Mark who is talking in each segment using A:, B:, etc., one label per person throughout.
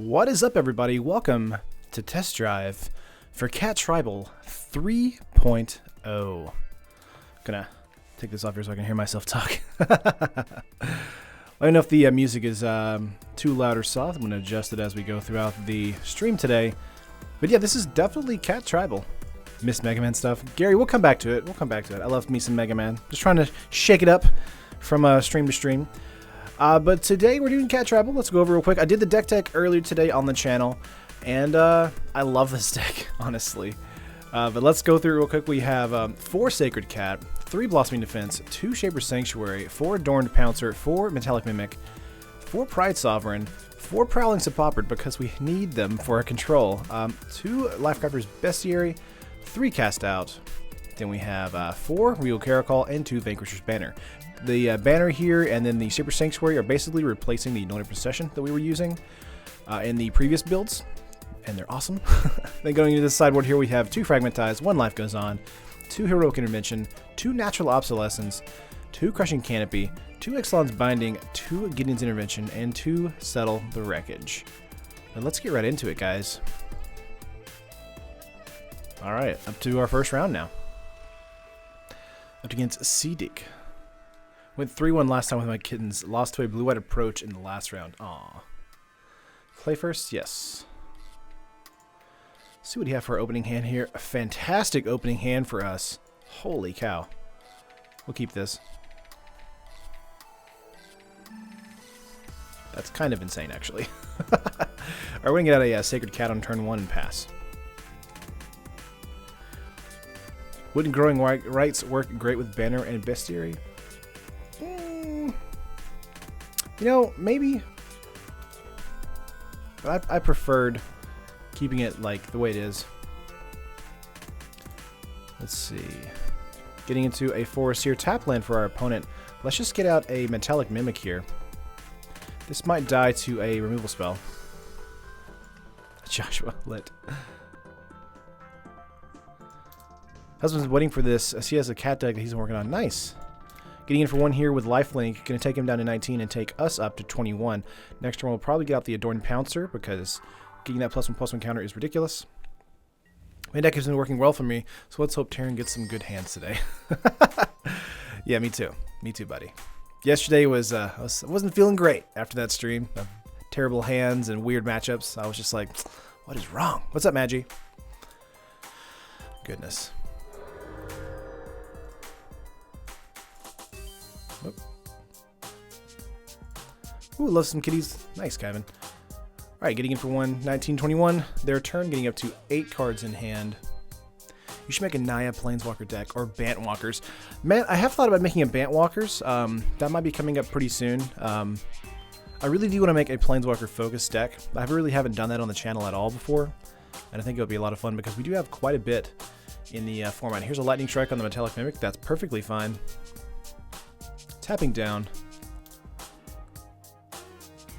A: What is up, everybody? Welcome to Test Drive for Cat Tribal 3.0. Gonna take this off here so I can hear myself talk. I don't know if the music is too loud or soft. I'm gonna adjust it as we go throughout the stream today. But yeah, this is definitely Cat Tribal. Miss Mega Man stuff. Gary, we'll come back to it. I love me some Mega Man. Just trying to shake it up from stream to stream. But today we're doing Cat Tribal. Let's go over real quick. I did the deck tech earlier today on the channel, and I love this deck, honestly. But let's go through it real quick. We have 4 Sacred Cat, 3 Blossoming Defense, 2 Shaper Sanctuary, 4 Adorned Pouncer, 4 Metallic Mimic, 4 Pride Sovereign, 4 Prowling Sepoppered because we need them for our control, 2 Lifecrafters Bestiary, 3 Cast Out, then we have 4 Real Caracol, and 2 Vanquisher's Banner. The banner here and then the Shaper Sanctuary are basically replacing the Anointed Procession that we were using in the previous builds, and they're awesome. Then going into this sideboard here, we have 2 Fragmentize, 1 Life Goes On, 2 Heroic Intervention, 2 Natural Obsolescence, 2 Crushing Canopy, 2 Ixalan's Binding, 2 Gideon's Intervention, and 2 Settle the Wreckage. And let's get right into it, guys. Alright, up to our first round now. Up against Seedick. Went 3-1 last time with my kittens. Lost to a blue-white approach in the last round. Aww. Play first? Yes. Let's see what we have for our opening hand here. A fantastic opening hand for us. Holy cow. We'll keep this. That's kind of insane, actually. Alright, we're going to get out a Sacred Cat on turn 1 and pass. Wood and Growing Rights work great with Banner and Bestiary. You know, maybe. But I preferred keeping it like the way it is. Let's see. Getting into a Forest here. Tap land for our opponent. Let's just get out a Metallic Mimic here. This might die to a removal spell. Joshua lit. Husband's waiting for this as he has a cat deck that he's working on. Nice. Getting in for 1 here with Lifelink. Going to take him down to 19 and take us up to 21. Next turn we'll probably get out the Adorned Pouncer because getting that +1/+1 counter is ridiculous. My deck has been working well for me, so let's hope Terran gets some good hands today. Yeah, me too. Me too, buddy. Yesterday was I wasn't feeling great after that stream. Terrible hands and weird matchups. I was just like, what is wrong? What's up, Maggie? Goodness. Ooh, love some kitties. Nice, Kevin. Alright, getting in for 1, 19-21. Their turn, getting up to 8 cards in hand. You should make a Naya Planeswalker deck, or Bantwalkers. Man, I have thought about making a Bantwalkers. That might be coming up pretty soon. I really do want to make a Planeswalker focused deck. I really haven't done that on the channel at all before. And I think it would be a lot of fun because we do have quite a bit in the format. Here's a Lightning Strike on the Metallic Mimic. That's perfectly fine. Tapping down.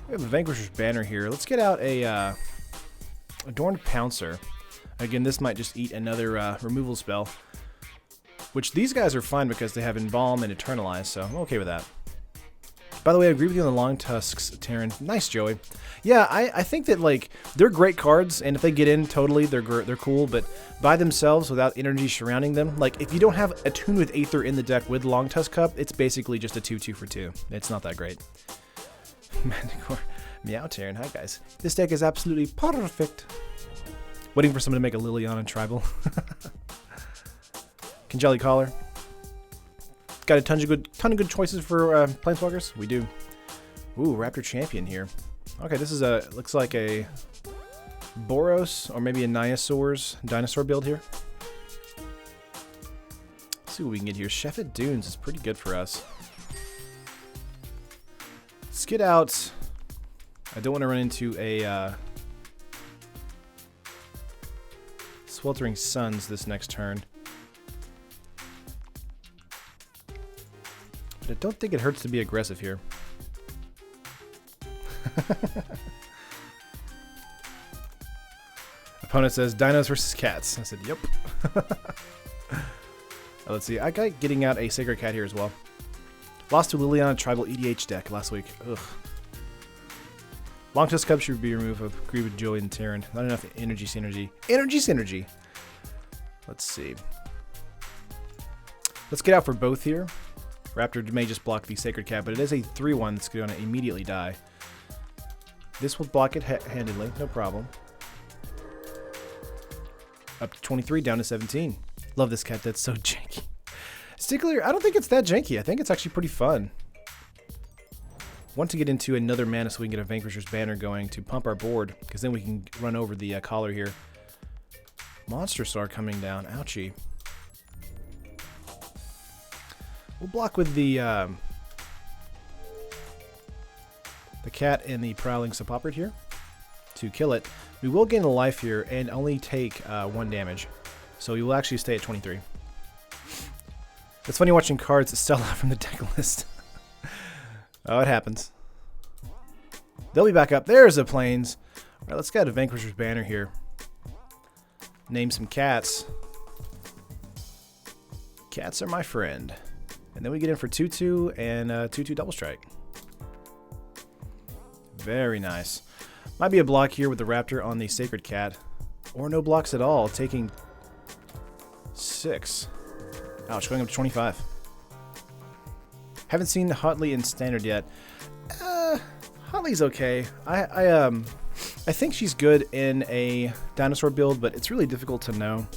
A: We have a Vanquisher's Banner here. Let's get out a Adorned Pouncer. Again, this might just eat another removal spell. Which these guys are fine because they have Embalm and Eternalize, so I'm okay with that. By the way, I agree with you on the Long Tusks, Terran. Nice, Joey. Yeah, I think that, like, they're great cards, and if they get in, totally, they're cool, but by themselves, without energy surrounding them, like, if you don't have Attune with Aether in the deck with Long Tusk Cup, it's basically just a 2/2 for 2. It's not that great. Manticore. Meow, Terran. Hi, guys. This deck is absolutely perfect. Waiting for someone to make a Liliana Tribal. Congelli Collar. Got a ton of good choices for Planeswalkers. We do. Ooh, Raptor Champion here. Okay, this is looks like a Boros or maybe a Niasaur's dinosaur build here. Let's see what we can get here. Chef at Dunes is pretty good for us. Let's get out. I don't want to run into a Sweltering Suns this next turn. But I don't think it hurts to be aggressive here. Opponent says dinos versus cats. I said, yep. Let's see. I got getting out a Sacred Cat here as well. Lost to Liliana Tribal EDH deck last week. Ugh. Long Tusk Cub should be removed. Agree with Joey and Terran. Not enough energy synergy. Energy synergy! Let's see. Let's get out for both here. Raptor may just block the Sacred Cat, but it is a 3-1 that's going to immediately die. This will block it handedly, no problem. Up to 23, down to 17. Love this cat, that's so janky. Stickler, I don't think it's that janky. I think it's actually pretty fun. Want to get into another mana so we can get a Vanquisher's Banner going to pump our board, because then we can run over the collar here. Monster Star coming down, ouchie. We'll block with the cat and the Prowling Subpoppered here to kill it. We will gain a life here and only take 1 damage. So we will actually stay at 23. It's funny watching cards sell out from the deck list. Oh, it happens. They'll be back up. There's the Plains. All right, let's get a Vanquisher's Banner here. Name some cats. Cats are my friend. And then we get in for 2-2 and 2-2 double strike. Very nice. Might be a block here with the Raptor on the Sacred Cat. Or no blocks at all, taking 6. Ouch, going up to 25. Haven't seen Hotley in Standard yet. Hotley's okay. I think she's good in a dinosaur build, but it's really difficult to know.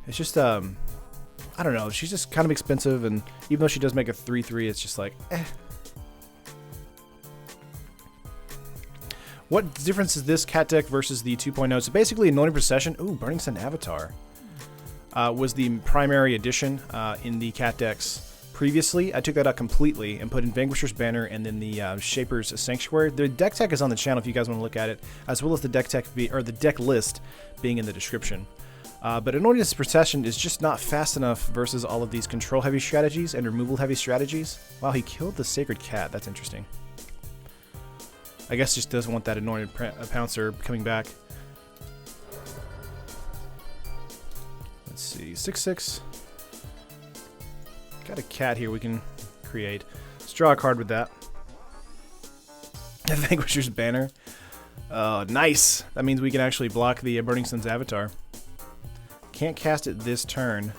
A: It's just, I don't know. She's just kind of expensive, and even though she does make a 3-3, it's just like, eh. What difference is this cat deck versus the 2.0? So basically, Anointed Procession, ooh, Burning Sun Avatar, was the primary addition in the cat decks previously. I took that out completely and put in Vanquisher's Banner and then the Shaper's Sanctuary. The deck tech is on the channel if you guys want to look at it, as well as the deck tech or the deck list being in the description. But Anointed Procession is just not fast enough versus all of these control-heavy strategies and removal-heavy strategies. Wow, he killed the Sacred Cat. That's interesting. I guess just doesn't want that Anointed Pouncer coming back. Let's see, 6/6. Got a cat here we can create. Let's draw a card with that. Vanquisher's Banner. Oh, nice. That means we can actually block the Burning Sun's Avatar. Can't cast it this turn.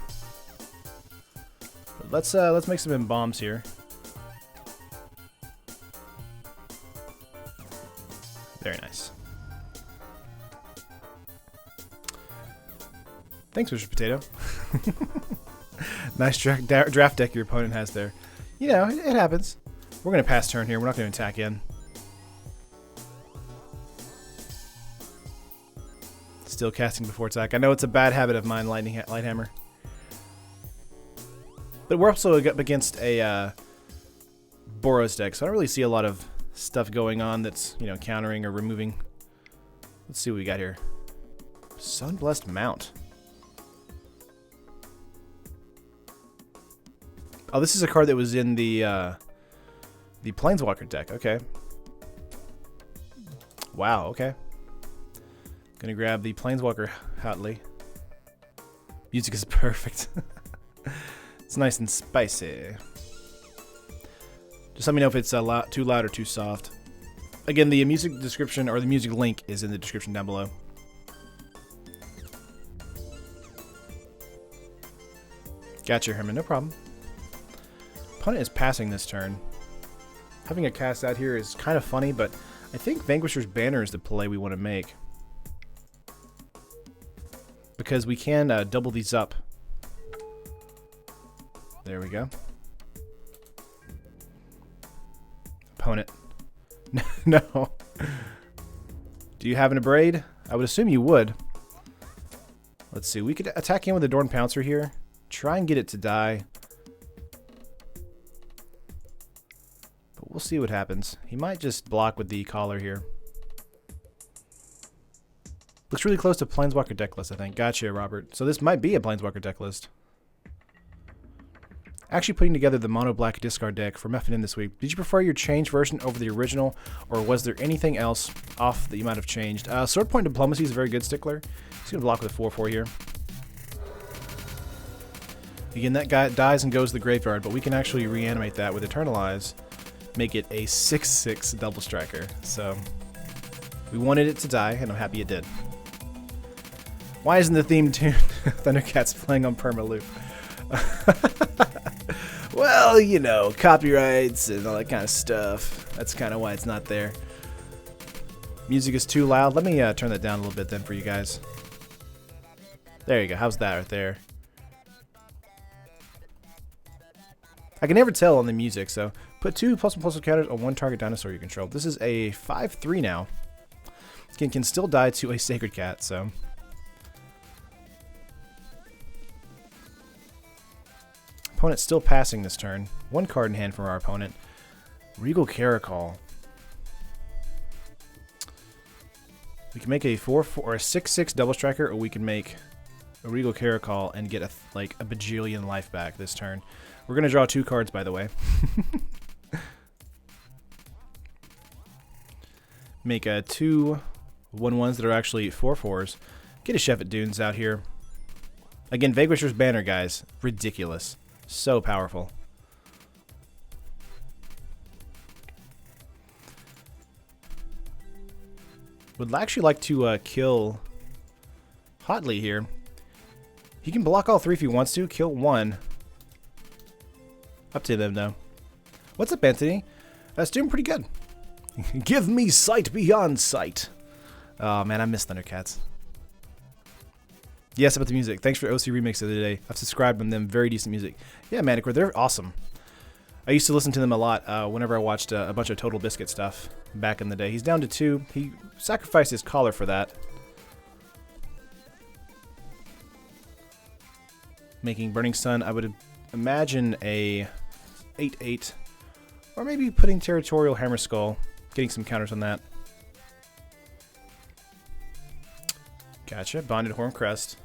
A: But let's make some bombs here. Very nice. Thanks, Mr. Potato. Nice draft deck your opponent has there. You know, it happens. We're going to pass turn here. We're not going to attack in. Still casting before attack. I know it's a bad habit of mine, Lighthammer. But we're also up against a Boros deck, so I don't really see a lot of stuff going on that's, you know, countering or removing. Let's see what we got here. Sunblessed Mount. Oh, this is a card that was in the Planeswalker deck. Okay. Wow, okay. Gonna grab the Planeswalker Hotley. Music is perfect. It's nice and spicy. Just let me know if it's too loud or too soft. Again, the music description or the music link is in the description down below. Gotcha, Herman. No problem. Opponent is passing this turn. Having a cast out here is kind of funny, but I think Vanquisher's Banner is the play we want to make. Because we can double these up. There we go. Opponent. No. Do you have an Abrade? I would assume you would. Let's see. We could attack in with the Dorn Pouncer here. Try and get it to die. But we'll see what happens. He might just block with the collar here. Looks really close to Planeswalker deck list, I think. Gotcha, Robert. So this might be a Planeswalker deck list. Actually putting together the mono black discard deck for FNM this week. Did you prefer your changed version over the original, or was there anything else off that you might have changed? Sword Point Diplomacy is a very good stickler. He's going to block with a 4/4 here. Again, that guy dies and goes to the graveyard, but we can actually reanimate that with Eternalize make it a 6/6 double striker. So we wanted it to die, and I'm happy it did. Why isn't the theme tune Thundercats playing on perma loop? Well, you know, copyrights and all that kind of stuff. That's kind of why it's not there. Music is too loud. Let me turn that down a little bit then for you guys. There you go. How's that right there? I can never tell on the music, so put 2 +1/+1 counters on one target dinosaur you control. This is a 5/3 now. Can still die to a Sacred Cat, so... Opponent's still passing this turn. 1 card in hand from our opponent. Regal Caracol. We can make a 4/4 or a 6/6 double striker, or we can make a Regal Caracol and get like a bajillion life back this turn. We're gonna draw 2 cards, by the way. Make 2 1/1s that are actually 4/4s. Get a Chef at Dunes out here. Again, Vanquisher's Banner, guys. Ridiculous. So powerful. Would actually like to kill Hotly here. He can block all 3 if he wants to. Kill 1. Up to them, though. What's up, Anthony? That's doing pretty good. Give me sight beyond sight. Oh, man, I miss Thundercats. Yes, about the music. Thanks for OC Remix the other day. I've subscribed on them. Very decent music. Yeah, Manticore, they're awesome. I used to listen to them a lot whenever I watched a bunch of Total Biscuit stuff back in the day. He's down to 2. He sacrificed his collar for that. Making Burning Sun, I would imagine a 8/8. Or maybe putting Territorial Hammer Skull. Getting some counters on that. Gotcha. Bonded Horncrest.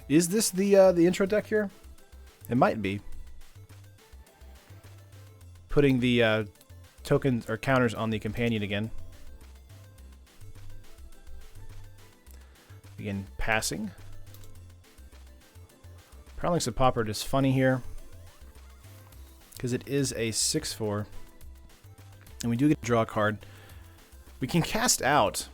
A: Is this the intro deck here? It might be. Putting the tokens or counters on the companion again. Again, passing. Prowling Sepopper is funny here because it is a 6/4, and we do get to draw a card. We can cast out.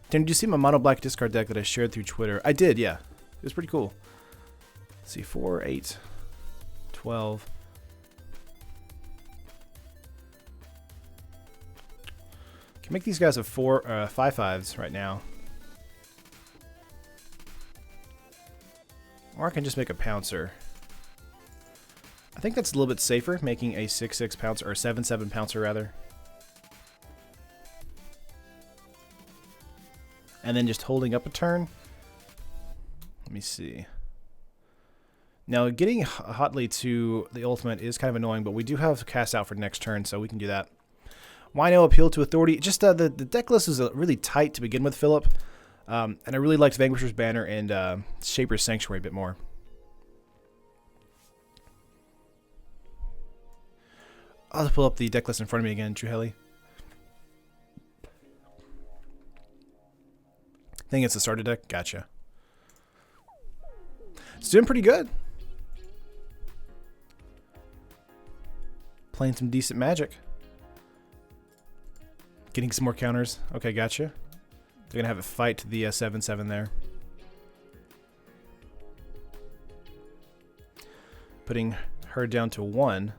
A: Did you see my mono black discard deck that I shared through Twitter? I did, yeah. It was pretty cool. Let's see, 4, 8, 12. Can make these guys a 5/5s right now. Or I can just make a Pouncer. I think that's a little bit safer, making a 6/6 Pouncer, or 7/7 Pouncer rather. And then just holding up a turn. Let me see. Now, getting Hotly to the ultimate is kind of annoying, but we do have cast out for next turn, so we can do that. Wino, Appeal to Authority. Just the deck list is really tight to begin with, Philip. And I really liked Vanquisher's Banner and Shaper's Sanctuary a bit more. I'll pull up the deck list in front of me again, Truhelli. I think it's the starter deck. Gotcha. It's doing pretty good. Playing some decent Magic. Getting some more counters. Okay, gotcha. They're going to have it fight the 7/7 there. Putting her down to 1.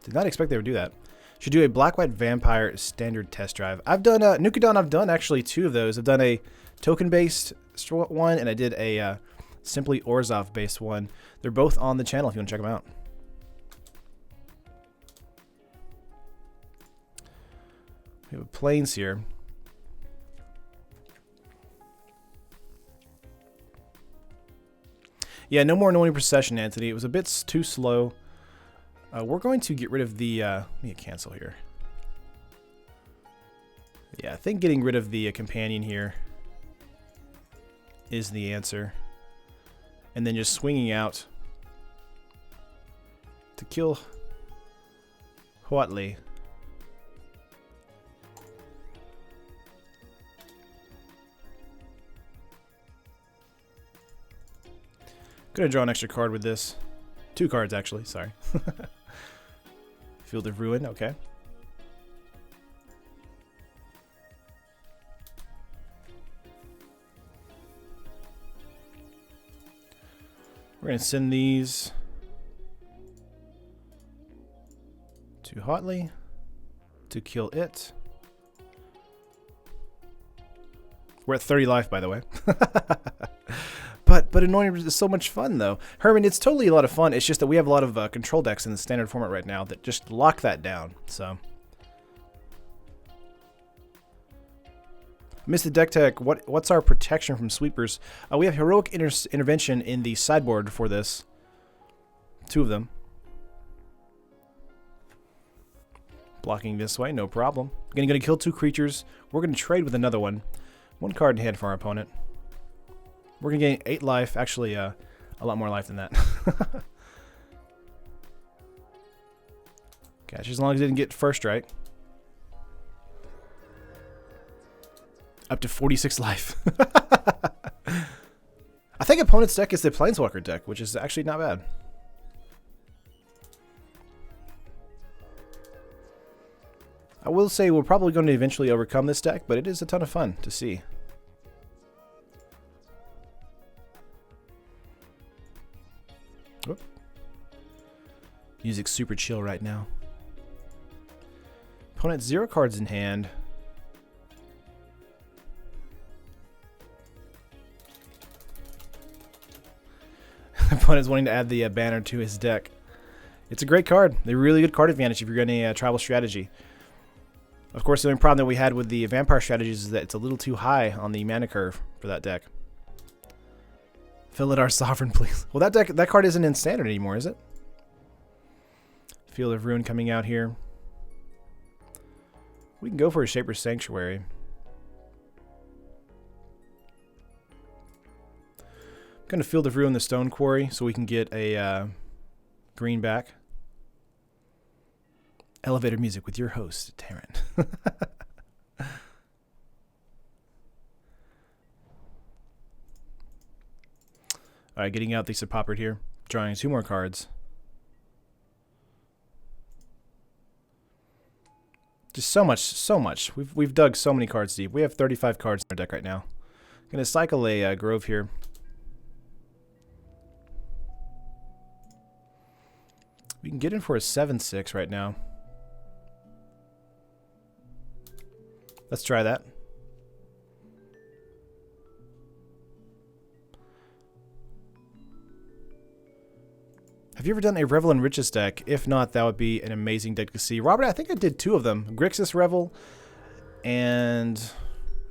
A: Did not expect they would do that. Should do a Black-White Vampire standard test drive. I've done Nukadon. I've done actually 2 of those. I've done a token-based one, and I did a simply Orzhov-based one. They're both on the channel if you want to check them out. We have Plains here. Yeah, no more Anointing Procession, Anthony. It was a bit too slow. We're going to get rid of the... let me cancel here. Yeah, I think getting rid of the companion here is the answer. And then just swinging out to kill Huatli. Gonna draw an extra card with this. 2 cards, actually. Sorry. Field of Ruin. Okay. We're going to send these to Hotley to kill it. We're at 30 life, by the way. But Annoying is so much fun, though. Herman, it's totally a lot of fun. It's just that we have a lot of control decks in the standard format right now that just lock that down. So, Mr. Deck Tech, what's our protection from sweepers? We have Heroic Intervention in the sideboard for this. 2 of them. Blocking this way, no problem. Gonna kill 2 creatures. We're gonna trade with another one. 1 card in hand for our opponent. We're gonna gain 8 life. Actually, a lot more life than that. Gosh, as long as it didn't get first strike. Up to 46 life. I think opponent's deck is the Planeswalker deck, which is actually not bad. I will say we're probably going to eventually overcome this deck, but it is a ton of fun to see. Whoop. Music's super chill right now. Opponent 0 cards in hand. Opponent's wanting to add the banner to his deck. It's a great card. A really good card advantage if you're getting a tribal strategy. Of course, the only problem that we had with the vampire strategies is that it's a little too high on the mana curve for that deck. Fill it our Saffron, please. Well, that card isn't in standard anymore, is it? Field of Ruin coming out here. We can go for a Shaper's Sanctuary. I'm going to Field of Ruin the Stone Quarry so we can get a green back. Elevator music with your host, Taryn. Alright, getting out the Sepoppered here. Drawing 2 more cards. Just so much. We've dug so many cards deep. We have 35 cards in our deck right now. Gonna cycle a Grove here. We can get in for a 7/6 right now. Let's try that. Have you ever done a Revel and Riches deck? If not, that would be an amazing deck to see. Robert, I think I did 2 of them. Grixis Revel and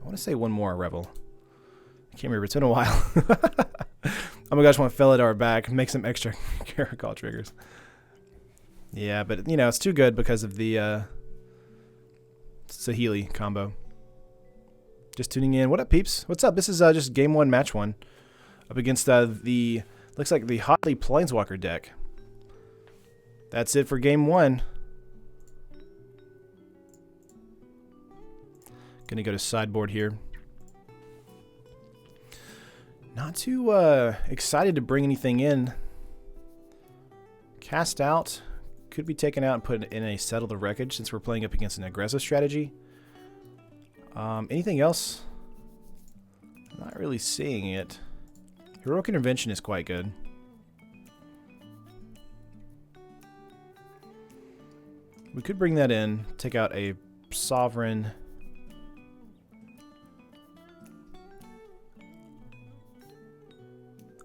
A: I want to say 1 more Revel. I can't remember. It's been a while. Oh my gosh, I want to fill it our back. Make some extra Caracol triggers. Yeah, but you know, it's too good because of the Saheeli combo. Just tuning in. What up, peeps? What's up? This is just game 1, match 1. Up against the... looks like the Hotley Planeswalker deck. That's it for game 1. Gonna go to sideboard here. Not too excited to bring anything in. Cast out. Could be taken out and put in a Settle the Wreckage since we're playing up against an aggressive strategy. Anything else? Not really seeing it. Heroic Intervention is quite good. We could bring that in, take out a Sovereign.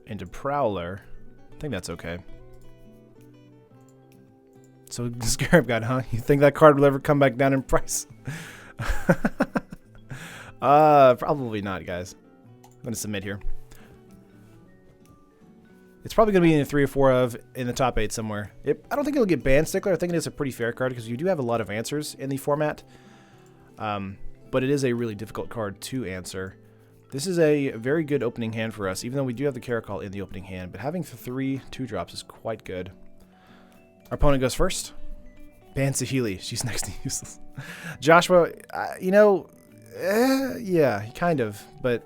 A: Into Prowler. I think that's okay. So, Scarab God, huh? You think that card will ever come back down in price? Probably not, guys. I'm going to submit here. It's probably going to be in the 3 or 4 of in the top 8 somewhere. I don't think it'll get banned, Stickler. I think it is a pretty fair card because you do have a lot of answers in the format. But it is a really difficult card to answer. This is a very good opening hand for us, even though we do have the Caracol in the opening hand. But having 3 2-drops is quite good. Our opponent goes first. Ban Saheeli. She's next to useless. Joshua, you know, yeah, kind of. But,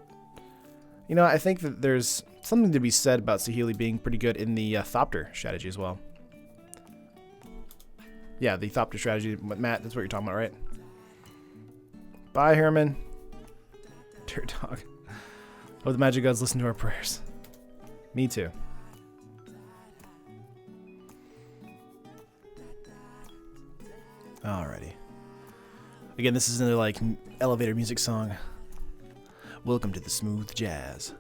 A: you know, I think that there's something to be said about Saheeli being pretty good in the Thopter strategy as well. Yeah, the Thopter strategy. Matt, that's what you're talking about, right? Bye, Herman. Dear dog. Hope the magic gods listen to our prayers. Me too. Alrighty. Again, this is another like elevator music song. Welcome to the smooth jazz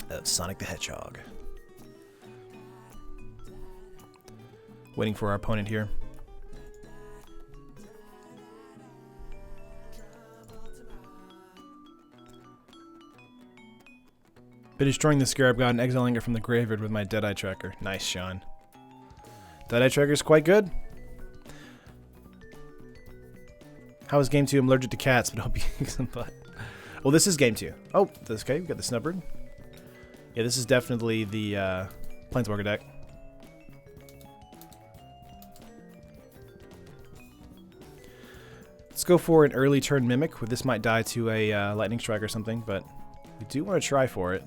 A: of Sonic the Hedgehog. Waiting for our opponent here. By destroying the Scarab, got an Ixalan from the graveyard with my Deadeye Tracker. Nice, Sean. Deadeye Tracker is quite good. How is game 2? I'm allergic to cats, but I'll be kicking some butt. Well, this is game 2. Oh, this okay. We got the Snubbird. Yeah, this is definitely the Planeswalker deck. Let's go for an early turn Mimic. This might die to a Lightning Strike or something, but we do want to try for it.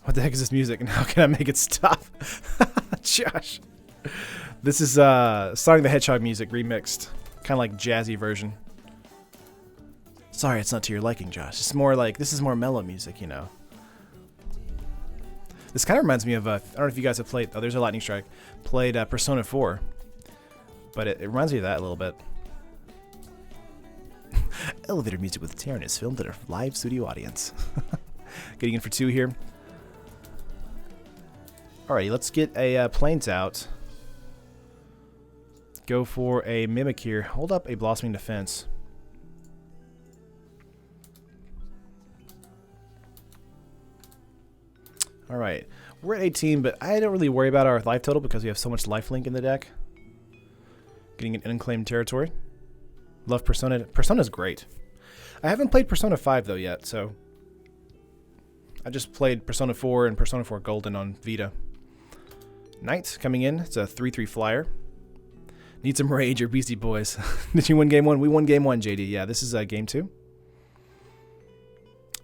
A: What the heck is this music, and how can I make it stop? Josh. This is Sonic the Hedgehog music remixed. Kind of like jazzy version. Sorry, it's not to your liking, Josh. It's more like, this is more mellow music, you know. This kind of reminds me of, I don't know if you guys have played, oh, there's a Lightning Strike. Played Persona 4. But it reminds me of that a little bit. Elevator music with Terran is filmed at a live studio audience. Getting in for 2 here. Alrighty, let's get a Plains out. Go for a Mimic here. Hold up a Blossoming Defense. Alright, we're at 18, but I don't really worry about our life total because we have so much lifelink in the deck. Getting an unclaimed territory. Love Persona. Persona's great. I haven't played Persona 5 though yet, so I just played Persona 4 and Persona 4 Golden on Vita. Knight coming in. It's a 3/3 flyer. Need some rage, or Beastie Boys. Did you win game 1? We won game 1, JD. Yeah, this is game 2.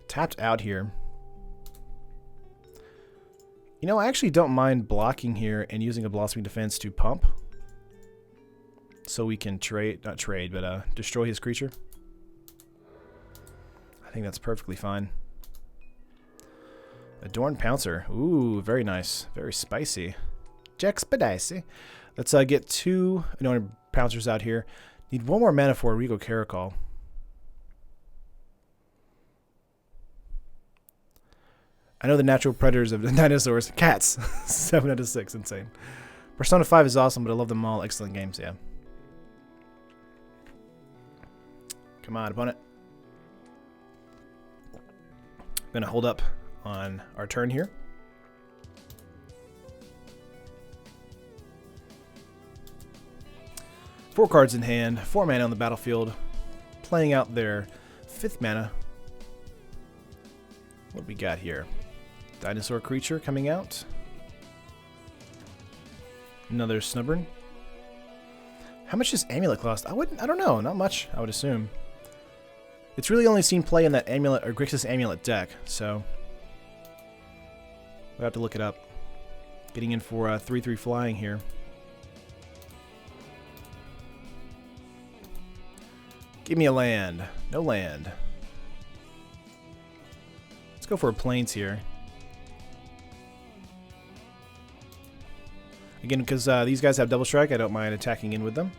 A: Tapped out here. You know, I actually don't mind blocking here and using a Blossoming Defense to pump. So we can trade, not trade, but destroy his creature. I think that's perfectly fine. Adorned Pouncer. Ooh, very nice. Very spicy. Jack Spadicy. Let's get 2 Adorned Pouncers out here. Need 1 more mana for a Regal Caracol. I know the natural predators of the dinosaurs. Cats. 7 out of 6. Insane. Persona 5 is awesome, but I love them all. Excellent games, yeah. Come on, opponent. I'm going to hold up on our turn here. Four cards in hand, 4 mana on the battlefield, playing out their 5th mana. What do we got here? Dinosaur creature coming out. Another Snubburn. How much does Amulet cost? I don't know, not much, I would assume. It's really only seen play in that Amulet or Grixis Amulet deck, so we'll have to look it up. Getting in for 3/3 flying here. Give me a land. No land. Let's go for a Plains here. Again, because these guys have double strike, I don't mind attacking in with them.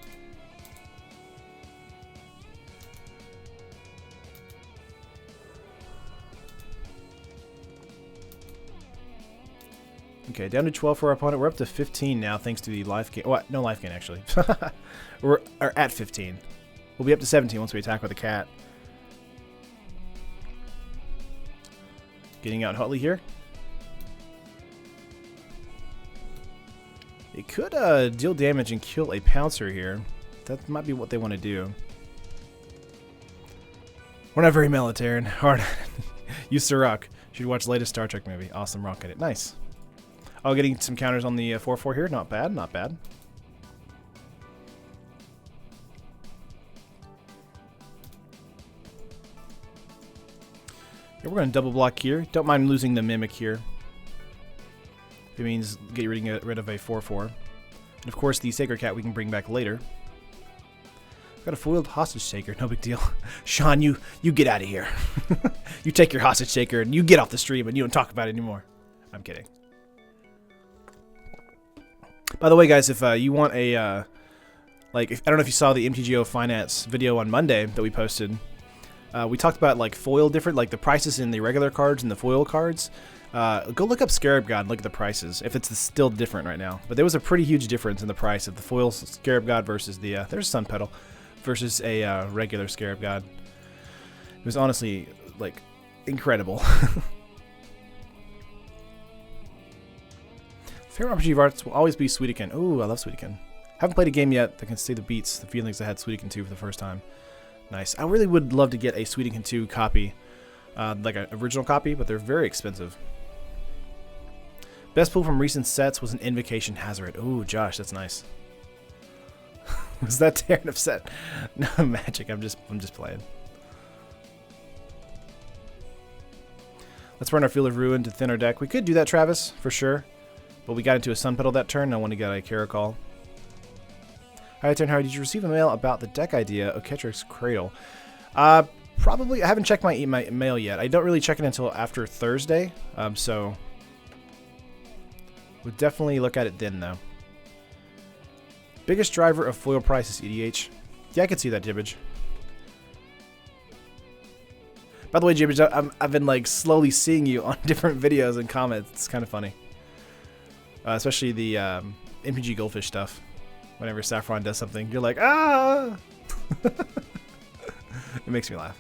A: Okay, down to 12 for our opponent. We're up to 15 now, thanks to the life gain. What? No life gain, actually. We're at 15. We'll be up to 17 once we attack with a cat. Getting out hotly here. It could deal damage and kill a Pouncer here. That might be what they want to do. We're not very military. Hard. Used to rock. Should watch the latest Star Trek movie. Awesome rock at it. Nice. Oh, getting some counters on the 4/4 here. Not bad. Not bad. Okay, we're going to double block here. Don't mind losing the Mimic here. It means getting rid of a 4/4. And of course, the Sacred Cat we can bring back later. Got a foiled hostage taker, no big deal. Sean, you get out of here. You take your hostage taker and you get off the stream and you don't talk about it anymore. I'm kidding. By the way, guys, if you want a I don't know if you saw the MTGO finance video on Monday that we posted. We talked about like foil different, like the prices in the regular cards and the foil cards. Go look up Scarab God and look at the prices if it's still different right now. But there was a pretty huge difference in the price of the foil Scarab God versus the there's Sun Petal versus a regular Scarab God. It was honestly like incredible. Favorite RPG of arts will always be Sweetican. Ooh, I love Sweetican. Haven't played a game yet that can say the beats, the feelings I had Sweetican 2 for the first time. Nice. I really would love to get a Sweetican 2 copy, like an original copy, but they're very expensive. Best pull from recent sets was an Invocation Hazard. Ooh, Josh, that's nice. Was that Terran of set? No, Magic. I'm just playing. Let's run our Field of Ruin to thin our deck. We could do that, Travis, for sure. But we got into a Sun Petal that turn, and I want to get a Caracol. Hi, Turn Harry. Did you receive a mail about the deck idea, Oketrik's Cradle? Probably. I haven't checked my mail yet. I don't really check it until after Thursday, so we'll definitely look at it then, though. Biggest driver of foil prices, EDH. Yeah, I can see that, Jibbage. By the way, Jibbage, I've been like slowly seeing you on different videos and comments. It's kind of funny. Especially the MPG Goldfish stuff. Whenever Saffron does something, you're like, ah! It makes me laugh.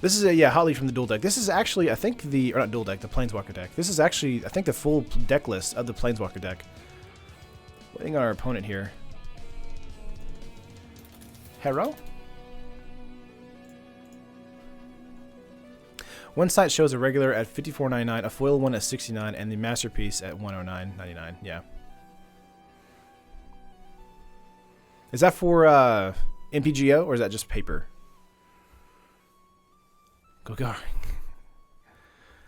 A: This is a, Hot Lead from the dual deck. This is actually, I think or not dual deck, the Planeswalker deck. This is actually, I think, the full deck list of the Planeswalker deck. Waiting on our opponent here. Hero? One site shows a regular at $54.99, a foil one at $69, and the masterpiece at $109.99. Yeah. Is that for MTGO or is that just paper? Go. I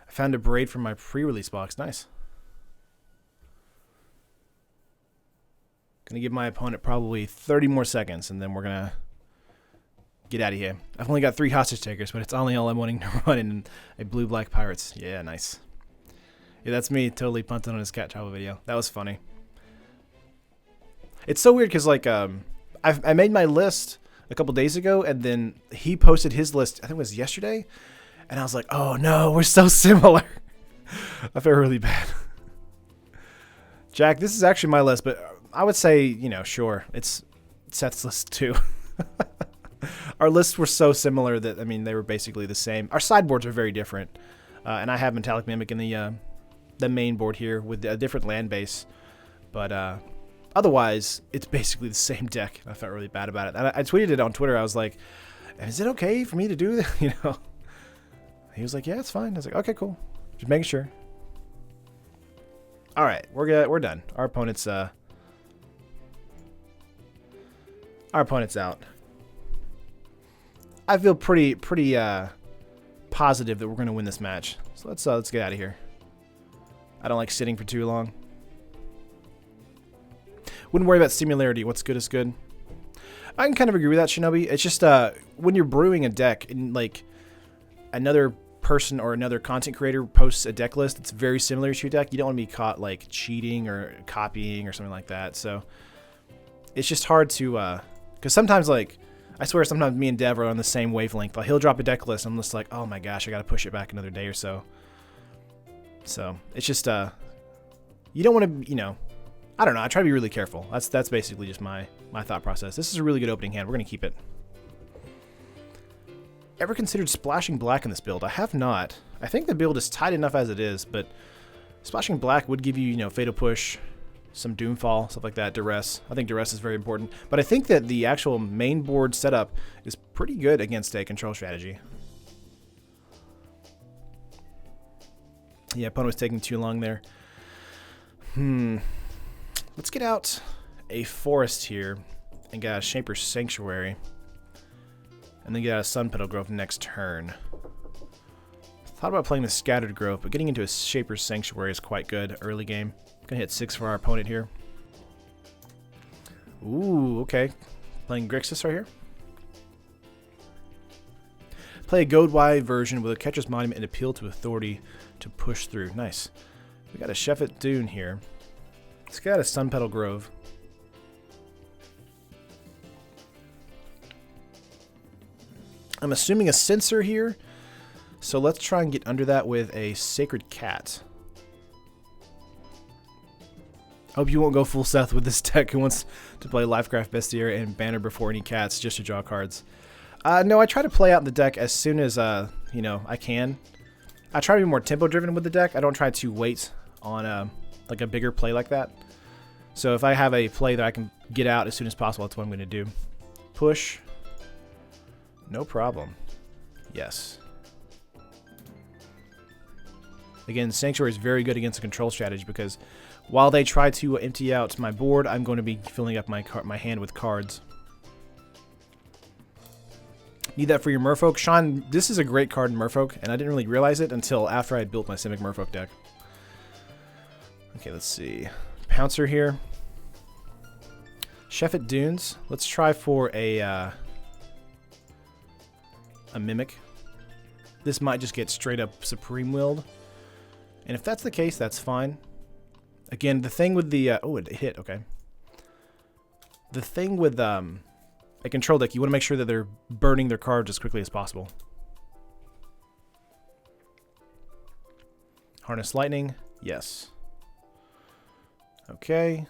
A: found a braid from my pre-release box. Nice. Gonna give my opponent probably 30 more seconds, and then we're gonna get out of here. I've only got 3 hostage takers, but it's only all I'm wanting to run in a blue-black pirates. Yeah, nice. Yeah, that's me totally punting on his cat travel video. That was funny. It's so weird because like I made my list a couple days ago, and then he posted his list. I think it was yesterday, and I was like, "Oh no, we're so similar." I felt really bad. Jack, this is actually my list, but I would say, you know, sure, it's Seth's list too. Our lists were so similar that, I mean, they were basically the same. Our sideboards are very different, and I have Metallic Mimic in the main board here with a different land base, but otherwise, it's basically the same deck. I felt really bad about it. And I tweeted it on Twitter. I was like, "Is it okay for me to do this?" You know. He was like, "Yeah, it's fine." I was like, "Okay, cool. Just making sure." All right, we're done. Our opponent's out. I feel pretty positive that we're going to win this match. So let's get out of here. I don't like sitting for too long. Wouldn't worry about similarity. What's good is good. I can kind of agree with that, Shinobi. It's just when you're brewing a deck and like another person or another content creator posts a deck list that's very similar to your deck, you don't want to be caught like cheating or copying or something like that. So it's just hard to because sometimes like I swear sometimes me and Dev are on the same wavelength. Like he'll drop a deck list, I'm just like, oh my gosh, I got to push it back another day or so. So it's just you don't want to, you know, I don't know. I try to be really careful. That's basically just my thought process. This is a really good opening hand. We're going to keep it. Ever considered splashing black in this build? I have not. I think the build is tight enough as it is, but splashing black would give you, you know, Fatal Push, some Doomfall, stuff like that, Duress. I think Duress is very important. But I think that the actual main board setup is pretty good against a control strategy. Yeah, opponent was taking too long there. Let's get out a forest here and get a Shaper's Sanctuary. And then get out a Sun Petal Grove next turn. Thought about playing the Scattered Grove, but getting into a Shaper's Sanctuary is quite good early game. Gonna hit 6 for our opponent here. Ooh, okay. Playing Grixis right here. Play a Goadwide version with a Catcher's Monument and Appeal to Authority to push through. Nice. We got a Sheffet Dune here. Let's get out a Sun Petal Grove. I'm assuming a Censor here. So let's try and get under that with a Sacred Cat. Hope you won't go full Seth with this deck who wants to play Lifecraft Bestiary and Banner before any cats just to draw cards. No, I try to play out the deck as soon as, you know, I can. I try to be more tempo-driven with the deck. I don't try to wait on, like a bigger play like that. So if I have a play that I can get out as soon as possible, that's what I'm going to do. Push. No problem. Yes. Again, Sanctuary is very good against a control strategy because while they try to empty out my board, I'm going to be filling up my hand with cards. Need that for your Merfolk. Sean, this is a great card in Merfolk, and I didn't really realize it until after I built my Simic Merfolk deck. Okay, let's see. Pouncer here. Sheffet Dunes. Let's try for a Mimic. This might just get straight up Supreme Willed. And if that's the case, that's fine. Again, the thing with the... oh, it hit. Okay. The thing with a control deck, you want to make sure that they're burning their cards as quickly as possible. Harness Lightning. Yes. Okay.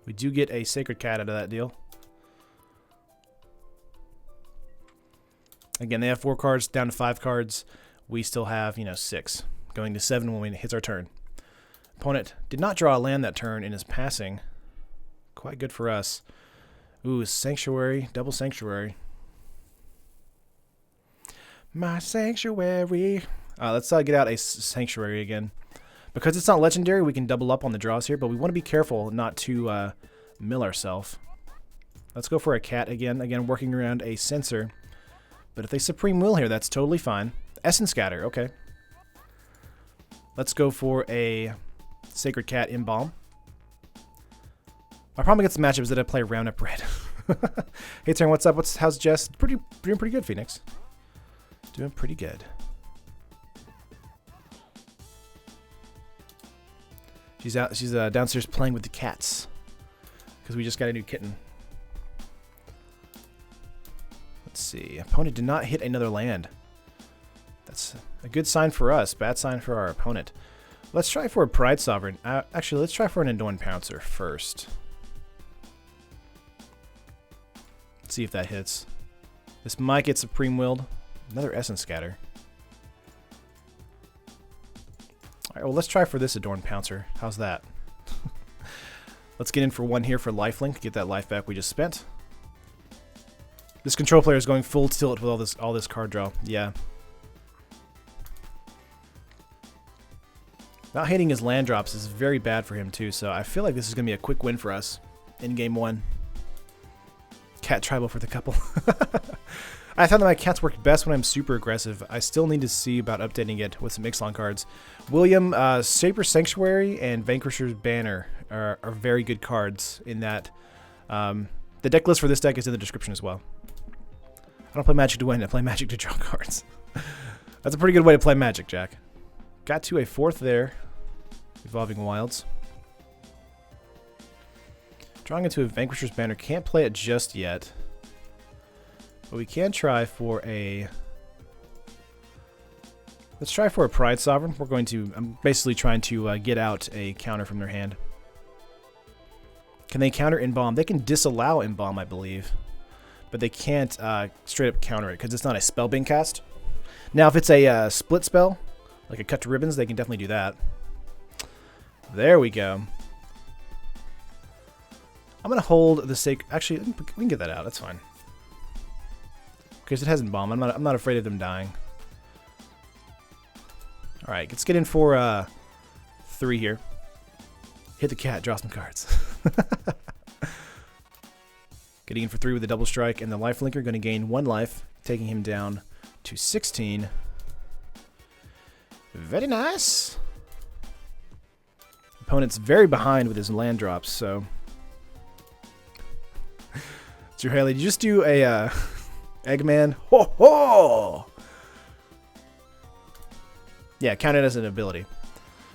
A: We do get a Sacred Cat out of that deal. Again, they have 4 cards, down to 5 cards. We still have, you know, 6. Going to 7 when it hits our turn. Opponent did not draw a land that turn in his passing. Quite good for us. Ooh, Sanctuary. Double Sanctuary. My Sanctuary. Let's get out a Sanctuary again. Because it's not legendary, we can double up on the draws here, but we want to be careful not to mill ourselves. Let's go for a cat again. Again, working around a Censor. But if they Supreme Will here, that's totally fine. Essence Scatter, okay. Let's go for a Sacred Cat Embalm. My problem against the matchup is that I play Roundup Red. Hey, Turn, what's up? How's Jess? Doing pretty good, Phoenix. Doing pretty good. She's downstairs playing with the cats because we just got a new kitten. Let's see. Opponent did not hit another land. That's a good sign for us. Bad sign for our opponent. Let's try for a Pride Sovereign. Actually, let's try for an Andoran Pouncer first. Let's see if that hits. This might get Supreme Willed. Another Essence Scatter. Alright, well, let's try for this Adorned Pouncer. How's that? Let's get in for 1 here for lifelink. Get that life back we just spent. This control player is going full tilt with all this card draw. Yeah. Not hitting his land drops is very bad for him too, so I feel like this is going to be a quick win for us in game 1. Cat tribal for the couple. I thought that my cats worked best when I'm super aggressive. I still need to see about updating it with some Ixalan cards. William, Shaper's Sanctuary and Vanquisher's Banner are very good cards in that. The deck list for this deck is in the description as well. I don't play Magic to win, I play Magic to draw cards. That's a pretty good way to play Magic, Jack. Got to a 4th there. Evolving Wilds. Drawing into a Vanquisher's Banner. Can't play it just yet. But we can try for a... Let's try for a Pride Sovereign. I'm basically trying to get out a counter from their hand. Can they counter Embalm? They can disallow Embalm, I believe. But they can't straight up counter it because it's not a Spellbind cast. Now, if it's a split spell, like a Cut to Ribbons, they can definitely do that. There we go. I'm going to hold the sake... Actually, we can get that out. That's fine. Because it has Embalm. I'm not afraid of them dying. Alright, let's get in for 3 here. Hit the cat, draw some cards. Getting in for 3 with a double strike, and the life linker going to gain 1 life, taking him down to 16. Very nice. Opponent's very behind with his land drops, so... Drew Haley, did you just do a Eggman? Ho ho! Yeah, count it as an ability.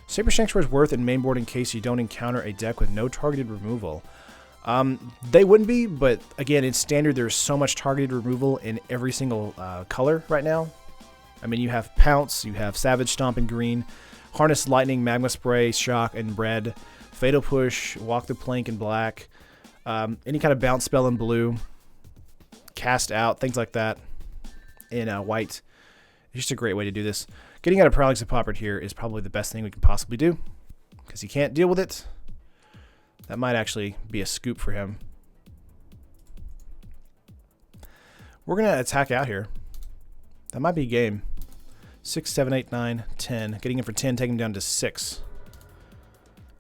A: Saber Sanctuary's worth in main board in case you don't encounter a deck with no targeted removal. They wouldn't be, but again, in Standard, there's so much targeted removal in every single color right now. I mean, you have Pounce, you have Savage Stomp in green, Harness Lightning, Magma Spray, Shock in red, Fatal Push, Walk the Plank in black, any kind of bounce spell in blue, Cast Out, things like that in white. It's just a great way to do this. Getting out of Parallax of Poppert here is probably the best thing we can possibly do, because he can't deal with it. That might actually be a scoop for him. We're going to attack out here. That might be a game. 6, 7, 8, 9, 10. Getting in for 10, taking him down to 6.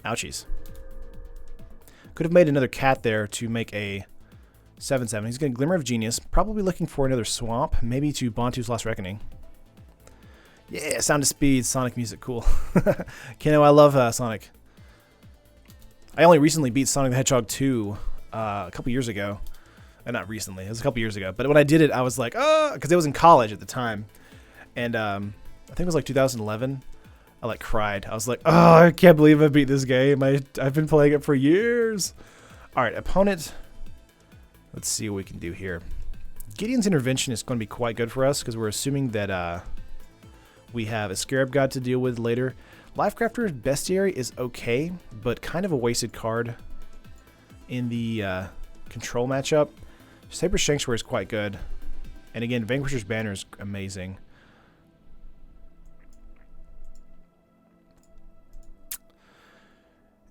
A: Ouchies. Could have made another cat there to make a 7/7. He's going to Glimmer of Genius. Probably looking for another swamp. Maybe to Bantu's Lost Reckoning. Yeah, Sound of Speed, Sonic music, cool. Keno, I love Sonic. I only recently beat Sonic the Hedgehog 2 a couple years ago. Not recently, it was a couple years ago. But when I did it, I was like, oh, because it was in college at the time. And I think it was like 2011. I like cried. I was like, oh, I can't believe I beat this game. I've been playing it for years. All right, opponent. Let's see what we can do here. Gideon's Intervention is going to be quite good for us because we're assuming that we have a Scarab God to deal with later. Lifecrafter's Bestiary is okay, but kind of a wasted card in the control matchup. Saber Sanctuary is quite good. And again, Vanquisher's Banner is amazing.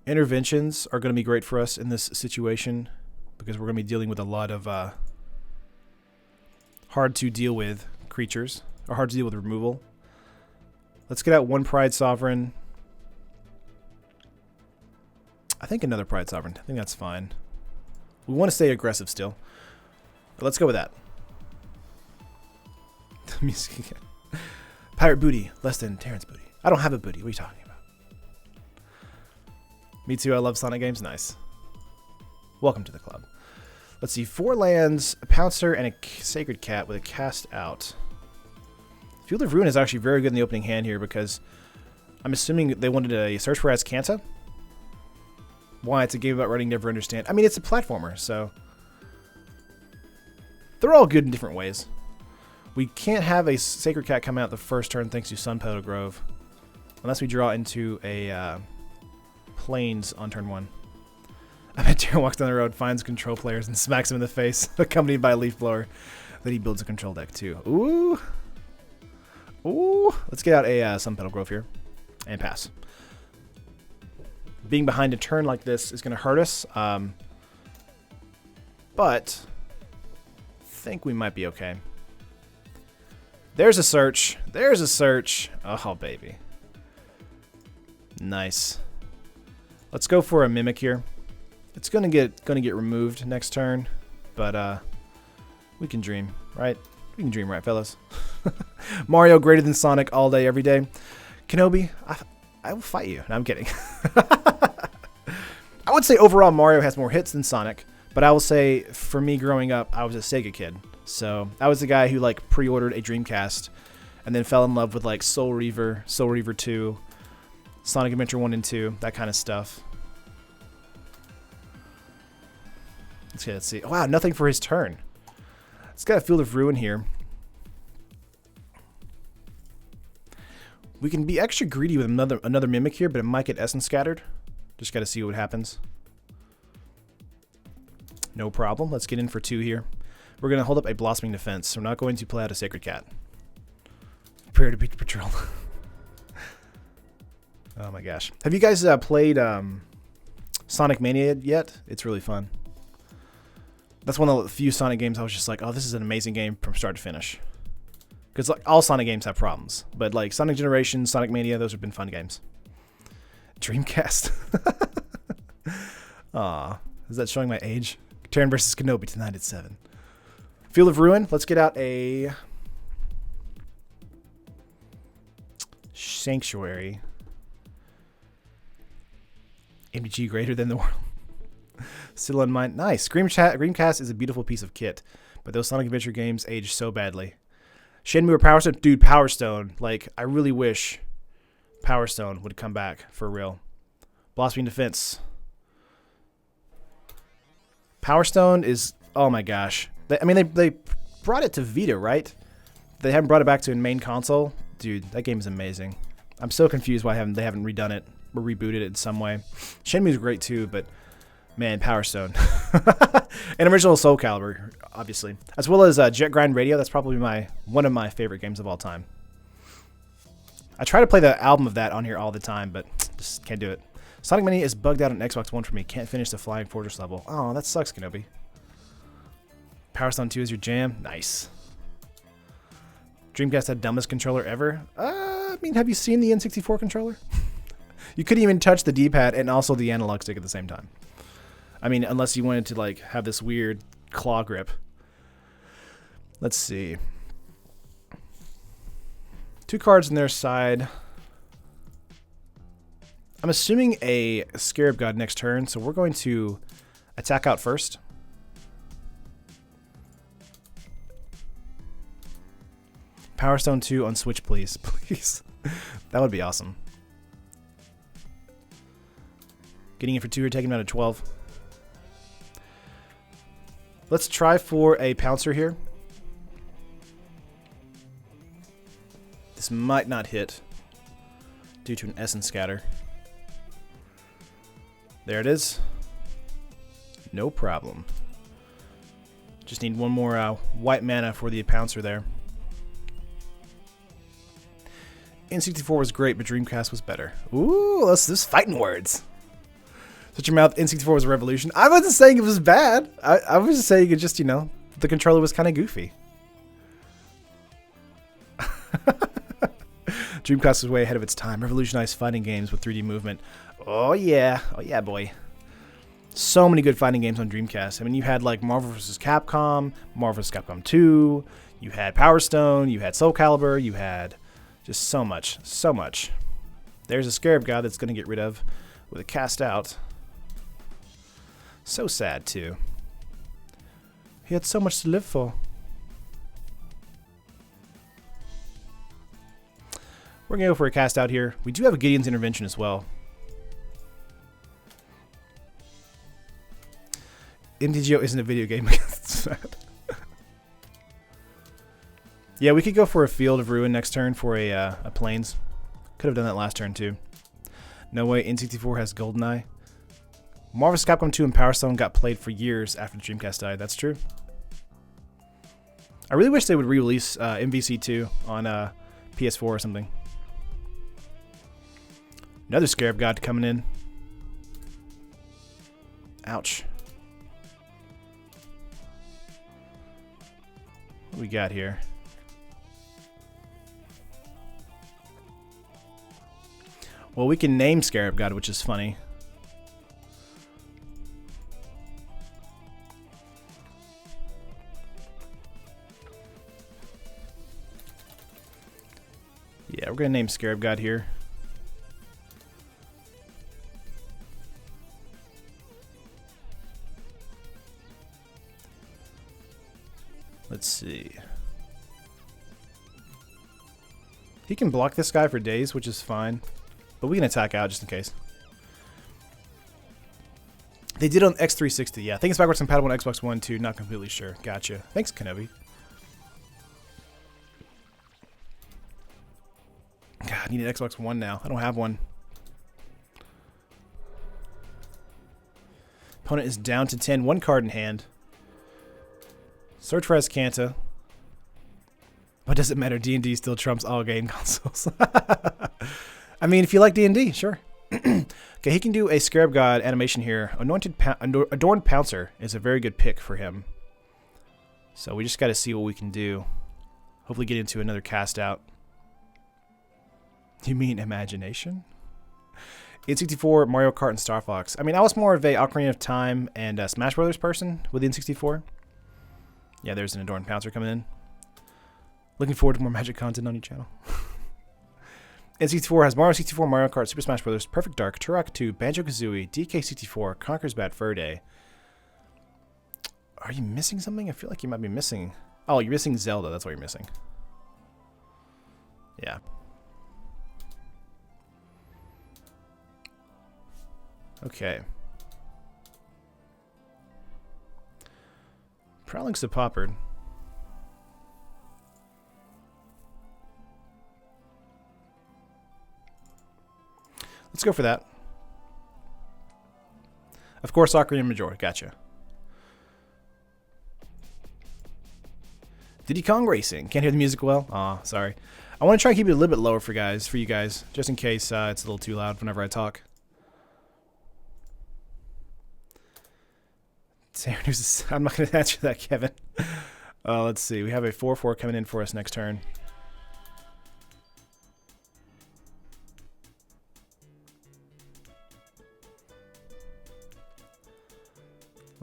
A: Interventions are going to be great for us in this situation because we're going to be dealing with a lot of hard to deal with creatures, or hard to deal with removal. Let's get out one Pride Sovereign. I think another Pride Sovereign. I think that's fine. We want to stay aggressive still. But let's go with that. Music. Pirate booty. Less than Terrence booty. I don't have a booty. What are you talking about? Me too. I love Sonic games. Nice. Welcome to the club. Let's see. 4 lands, a Pouncer, and a Sacred Cat with a Cast Out. Field of Ruin is actually very good in the opening hand here because I'm assuming they wanted a Search for Azcanta. Why? It's a game about writing Never Understand. I mean, it's a platformer, so they're all good in different ways. We can't have a Sacred Cat come out the first turn thanks to Sun Petal Grove unless we draw into a Plains on turn 1. I bet Darren walks down the road, finds control players, and smacks them in the face, accompanied by a Leaf Blower. Then he builds a control deck too. Ooh. Ooh. Let's get out a Sun Petal Grove here and pass. Being behind a turn like this is going to hurt us, but I think we might be okay. There's a search. There's a search. Oh, baby. Nice. Let's go for a Mimic here. It's gonna get removed next turn, but we can dream, right? We can dream, right, fellas? Mario greater than Sonic all day, every day. Kenobi, I will fight you. No, I'm kidding. I would say overall Mario has more hits than Sonic, but I will say for me growing up, I was a Sega kid. So I was the guy who like pre-ordered a Dreamcast and then fell in love with like Soul Reaver 2, Sonic Adventure 1 and 2, that kind of stuff. Okay, let's see. Oh, wow, nothing for his turn. It's got a Field of Ruin here. We can be extra greedy with another Mimic here, but it might get Essence Scattered. Just got to see what happens. No problem. Let's get in for 2 here. We're going to hold up a Blossoming Defense. We're not going to play out a Sacred Cat. Prepare to beat the Patrol. Oh my gosh. Have you guys played Sonic Mania yet? It's really fun. That's one of the few Sonic games I was just like, oh, this is an amazing game from start to finish. Because like all Sonic games have problems. But like Sonic Generations, Sonic Mania, those have been fun games. Dreamcast. Aw. Is that showing my age? Terran versus Kenobi tonight at 7. Field of Ruin. Let's get out a Sanctuary. MTG greater than the world. Still on mine. Nice. Dreamcast is a beautiful piece of kit, but those Sonic Adventure games age so badly. Shenmue or Power Stone? Dude, Power Stone. Like, I really wish Power Stone would come back for real. Blossoming Defense. Power Stone is, oh my gosh. They brought it to Vita, right? They haven't brought it back to a main console. Dude, that game is amazing. I'm so confused why they haven't redone it or rebooted it in some way. Shenmue's great too, but man, Power Stone. And original Soul Calibur, obviously. As well as Jet Grind Radio. That's probably one of my favorite games of all time. I try to play the album of that on here all the time, but just can't do it. Sonic Mania is bugged out on Xbox One for me. Can't finish the Flying Fortress level. Oh, that sucks, Kenobi. Power Stone 2 is your jam. Nice. Dreamcast had dumbest controller ever. I mean, have you seen the N64 controller? You couldn't even touch the D-pad and also the analog stick at the same time. I mean, unless you wanted to like have this weird claw grip. Let's see. 2 cards on their side. I'm assuming a Scarab God next turn, so we're going to attack out first. Power Stone 2 on Switch, please. Please. That would be awesome. Getting it for 2 or taking him out of 12. Let's try for a Pouncer here. This might not hit due to an Essence Scatter. There it is. No problem. Just need one more white mana for the Pouncer there. N64 was great, but Dreamcast was better. Ooh, this fighting words. Shut your mouth. N64 was a revolution. I wasn't saying it was bad. I was just saying it just, you know, the controller was kind of goofy. Dreamcast was way ahead of its time. Revolutionized fighting games with 3D movement. Oh yeah. Oh yeah, boy. So many good fighting games on Dreamcast. I mean, you had like Marvel vs. Capcom, Marvel vs. Capcom 2, you had Power Stone, you had Soul Calibur, you had just so much, so much. There's a Scarab God that's going to get rid of with a cast out. So sad, too. He had so much to live for. We're going to go for a cast out here. We do have a Gideon's Intervention as well. MTGO isn't a video game. Yeah, we could go for a Field of Ruin next turn for a Plains. Could have done that last turn too. No way N64 has GoldenEye. Marvel vs. Capcom 2 and Power Stone got played for years after the Dreamcast died. That's true. I really wish they would re-release MVC2 on PS4 or something. Another Scarab God coming in. Ouch. What do we got here? Well, we can name Scarab God, which is funny. Yeah, we're going to name Scarab God here. Let's see. He can block this guy for days, which is fine. But we can attack out just in case. They did on X360. Yeah, I think it's backwards compatible on Xbox One too. Not completely sure. Gotcha. Thanks, Kenobi. God, I need an Xbox One now. I don't have one. Opponent is down to 10. 1 card in hand. Search for Escanta. What does it matter? D&D still trumps all game consoles. I mean, if you like D&D, sure. Okay, he can do a Scarab God animation here. Adorned Pouncer is a very good pick for him. So we just got to see what we can do. Hopefully get into another cast out. You mean imagination? N64, Mario Kart, and Star Fox. I mean, I was more of a Ocarina of Time and Smash Brothers person with N64. Yeah, there's an Adorned Pouncer coming in. Looking forward to more Magic content on your channel. N64 has Mario 64, Mario Kart, Super Smash Bros., Perfect Dark, Turok 2, Banjo-Kazooie, DK64, Conker's Bad Fur Day. Are you missing something? I feel like you might be missing... Oh, you're missing Zelda. That's what you're missing. Yeah. Okay. Prowling's to Poppered. Let's go for that. Of course, Ocarina Majora. Gotcha. Diddy Kong Racing. Can't hear the music well? Aw, sorry. I want to try and keep it a little bit lower for you guys, just in case it's a little too loud whenever I talk. I'm not going to answer that, Kevin. Let's see. We have a 4-4 coming in for us next turn.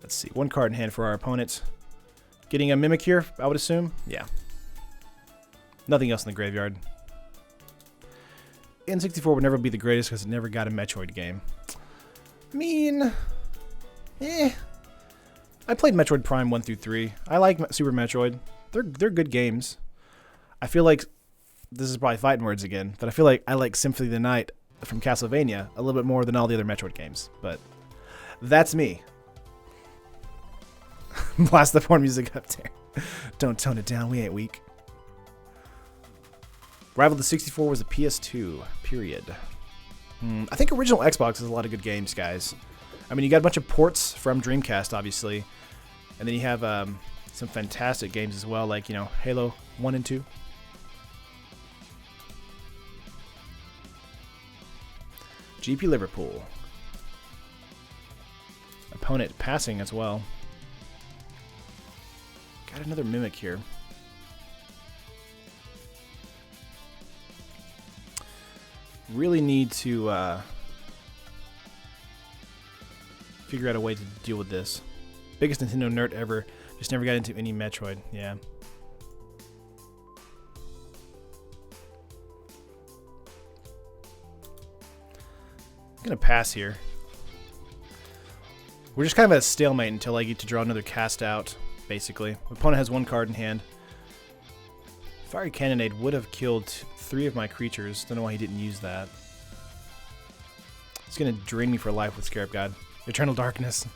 A: Let's see. One card in hand for our opponent. Getting a Mimic here, I would assume. Yeah. Nothing else in the graveyard. N64 would never be the greatest because it never got a Metroid game. I mean... I played Metroid Prime 1 through 3. I like Super Metroid. They're good games. I feel like... This is probably fighting words again, but I feel like I like Symphony of the Night from Castlevania a little bit more than all the other Metroid games. But that's me. Blast the porn music up there. Don't tone it down. We ain't weak. Rival to 64 was the PS2. Period. I think original Xbox has a lot of good games, guys. I mean, you got a bunch of ports from Dreamcast, obviously. And then you have some fantastic games as well, like, you know, Halo 1 and 2. GP Liverpool. Opponent passing as well. Got another Mimic here. Really need to figure out a way to deal with this. Biggest Nintendo nerd ever. Just never got into any Metroid. Yeah. I'm gonna pass here. We're just kind of at a stalemate until I get to draw another cast out. Basically, my opponent has one card in hand. Fiery Cannonade would have killed 3 of my creatures. Don't know why he didn't use that. He's gonna drain me for life with Scarab God. Eternal Darkness.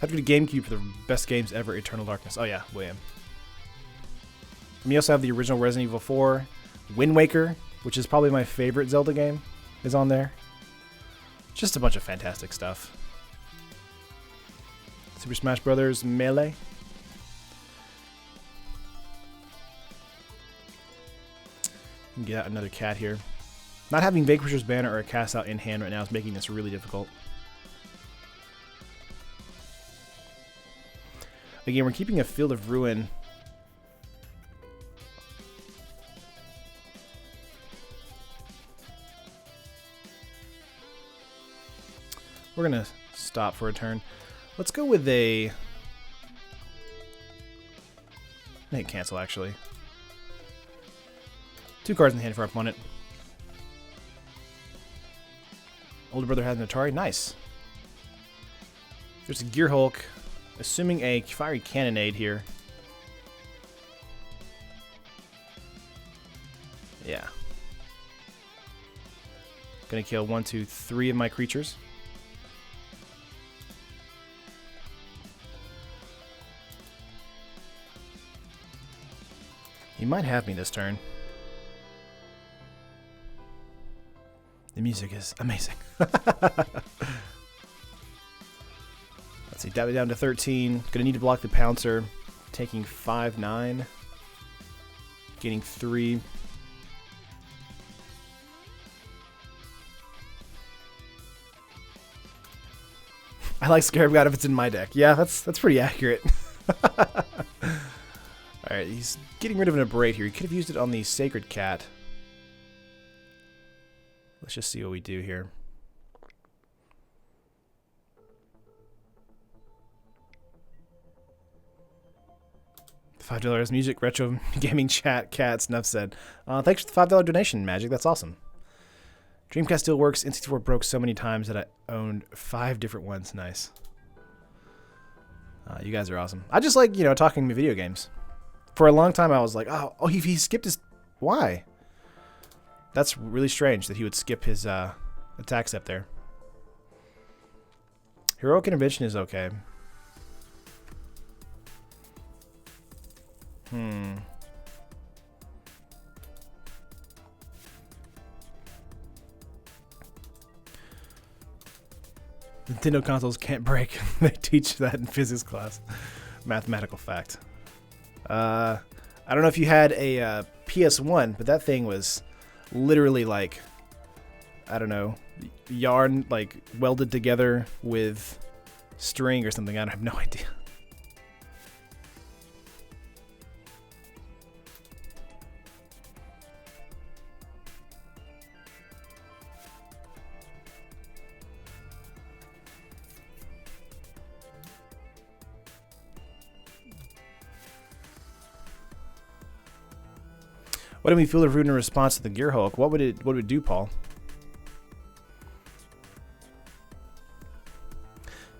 A: Have to get a GameCube for the best games ever. Eternal Darkness. Oh yeah, William. And we also have the original Resident Evil 4, Wind Waker, which is probably my favorite Zelda game, is on there. Just a bunch of fantastic stuff. Super Smash Bros. Melee. Get out another cat here. Not having Vanquisher's Banner or a cast out in hand right now is making this really difficult. Again, we're keeping a Field of Ruin. We're going to stop for a turn. Let's go with a... I think cancel, actually. 2 cards in the hand for our opponent. Older brother has an Atari. Nice. There's a Gear Hulk. Assuming a Fiery Cannonade here. Yeah. Gonna kill 1, 2, 3 of my creatures. He might have me this turn. The music is amazing. Let's see, dive it down to 13. Gonna need to block the Pouncer. Taking 5-9. Getting 3. I like Scarab God if it's in my deck. Yeah, that's pretty accurate. Alright, he's getting rid of an Abrade here. He could have used it on the Sacred Cat. Let's just see what we do here. $5 music, retro gaming chat, cat, Snuff said. Thanks for the $5 donation, Magic. That's awesome. Dreamcast still works. N64 broke so many times that I owned 5 different ones. Nice. You guys are awesome. I just like, talking video games. For a long time, I was like, oh, he skipped his... Why? That's really strange that he would skip his attack step there. Heroic Intervention is okay. Nintendo consoles can't break. They teach that in physics class. Mathematical fact. I don't know if you had a PS1, but that thing was literally like, I don't know, yarn like welded together with string or something. I have no idea. What did we feel of Rude in response to the Gear Hulk? What would it do, Paul?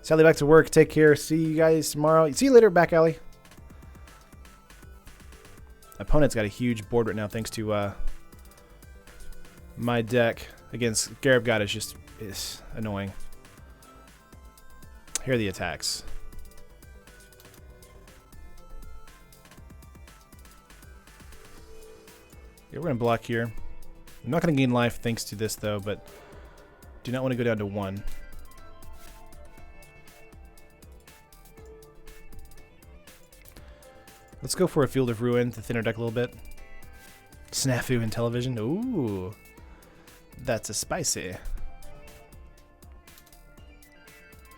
A: Sally, back to work. Take care. See you guys tomorrow. See you later, back alley. Opponent's got a huge board right now thanks to my deck. Against Garab God is annoying. Here are the attacks. Yeah, we're going to block here. I'm not going to gain life thanks to this, though, but do not want to go down to 1. Let's go for a Field of Ruin to thin our deck a little bit. Snafu in television. Ooh. That's a spicy.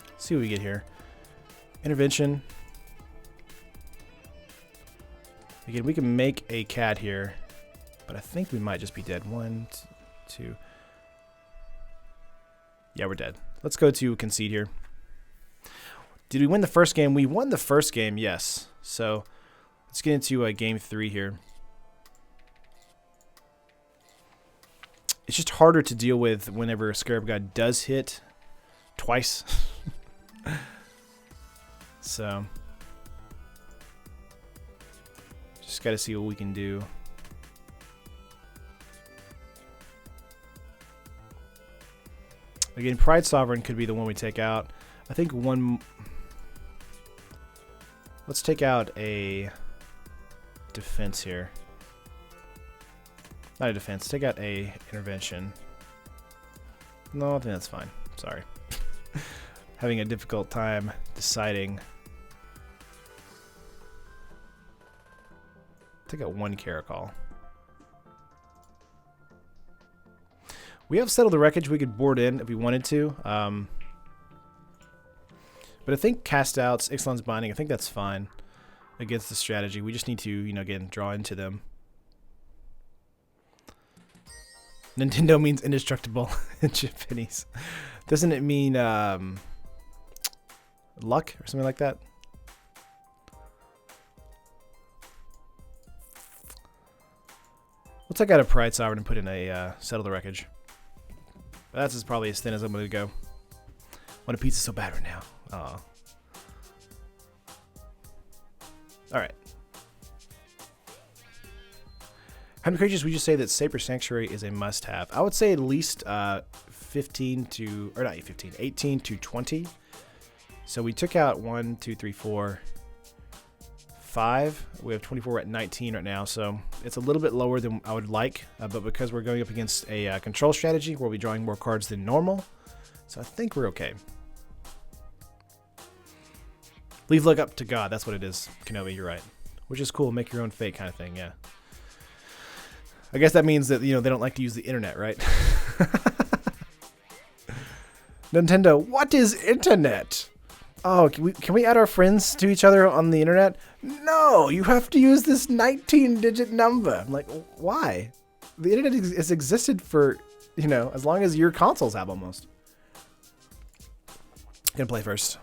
A: Let's see what we get here. Intervention. Again, we can make a cat here. But I think we might just be dead. 1, 2. Yeah, we're dead. Let's go to concede here. Did we win the first game? We won the first game, yes. So let's get into game 3 here. It's just harder to deal with whenever Scarab God does hit twice. So just got to see what we can do. Again, Pride Sovereign could be the one we take out. I think one... Let's take out a defense here. Not a defense. Take out a intervention. No, I think that's fine. Sorry. Having a difficult time deciding. Take out one Caracol. We have Settled the Wreckage we could board in if we wanted to. But I think Cast Outs, Ixalan's Binding, I think that's fine against the strategy. We just need to, again, draw into them. Nintendo means indestructible in Japanese. Doesn't it mean luck or something like that? We'll take out a Pride Sovereign and put in a Settle the Wreckage. That's probably as thin as I'm going to go. Want a pizza so bad right now. Aw. Alright. How many creatures would you say that Saber Sanctuary is a must-have? I would say at least 18 to 20. So we took out 1, 2, 3, 4, 5. We have 24 at 19 right now, so it's a little bit lower than I would like, but because we're going up against a control strategy, we'll be drawing more cards than normal, so I think we're okay. Leave luck up to God, that's what it is, Kenobi, you're right. Which is cool, make your own fate kind of thing, yeah. I guess that means that, they don't like to use the internet, right? Nintendo, what is internet? Oh, can we add our friends to each other on the internet? No, you have to use this 19-digit number. I'm like, why? The internet has existed for you know, as long as your consoles have almost. Gonna play first.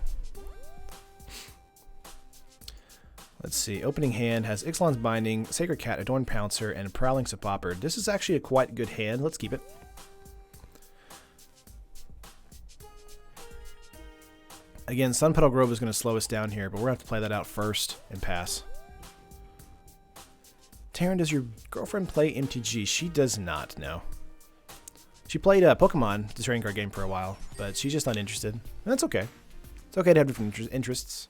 A: Let's see. Opening hand has Ixalan's Binding, Sacred Cat, Adorned Pouncer, and Prowling Sapopper. This is actually a quite good hand. Let's keep it. Again, Sun Petal Grove is going to slow us down here, but we're going to have to play that out first and pass. Taryn, does your girlfriend play MTG? She does not, no. She played Pokemon, the trading card game, for a while, but she's just not interested. And that's okay. It's okay to have different interests.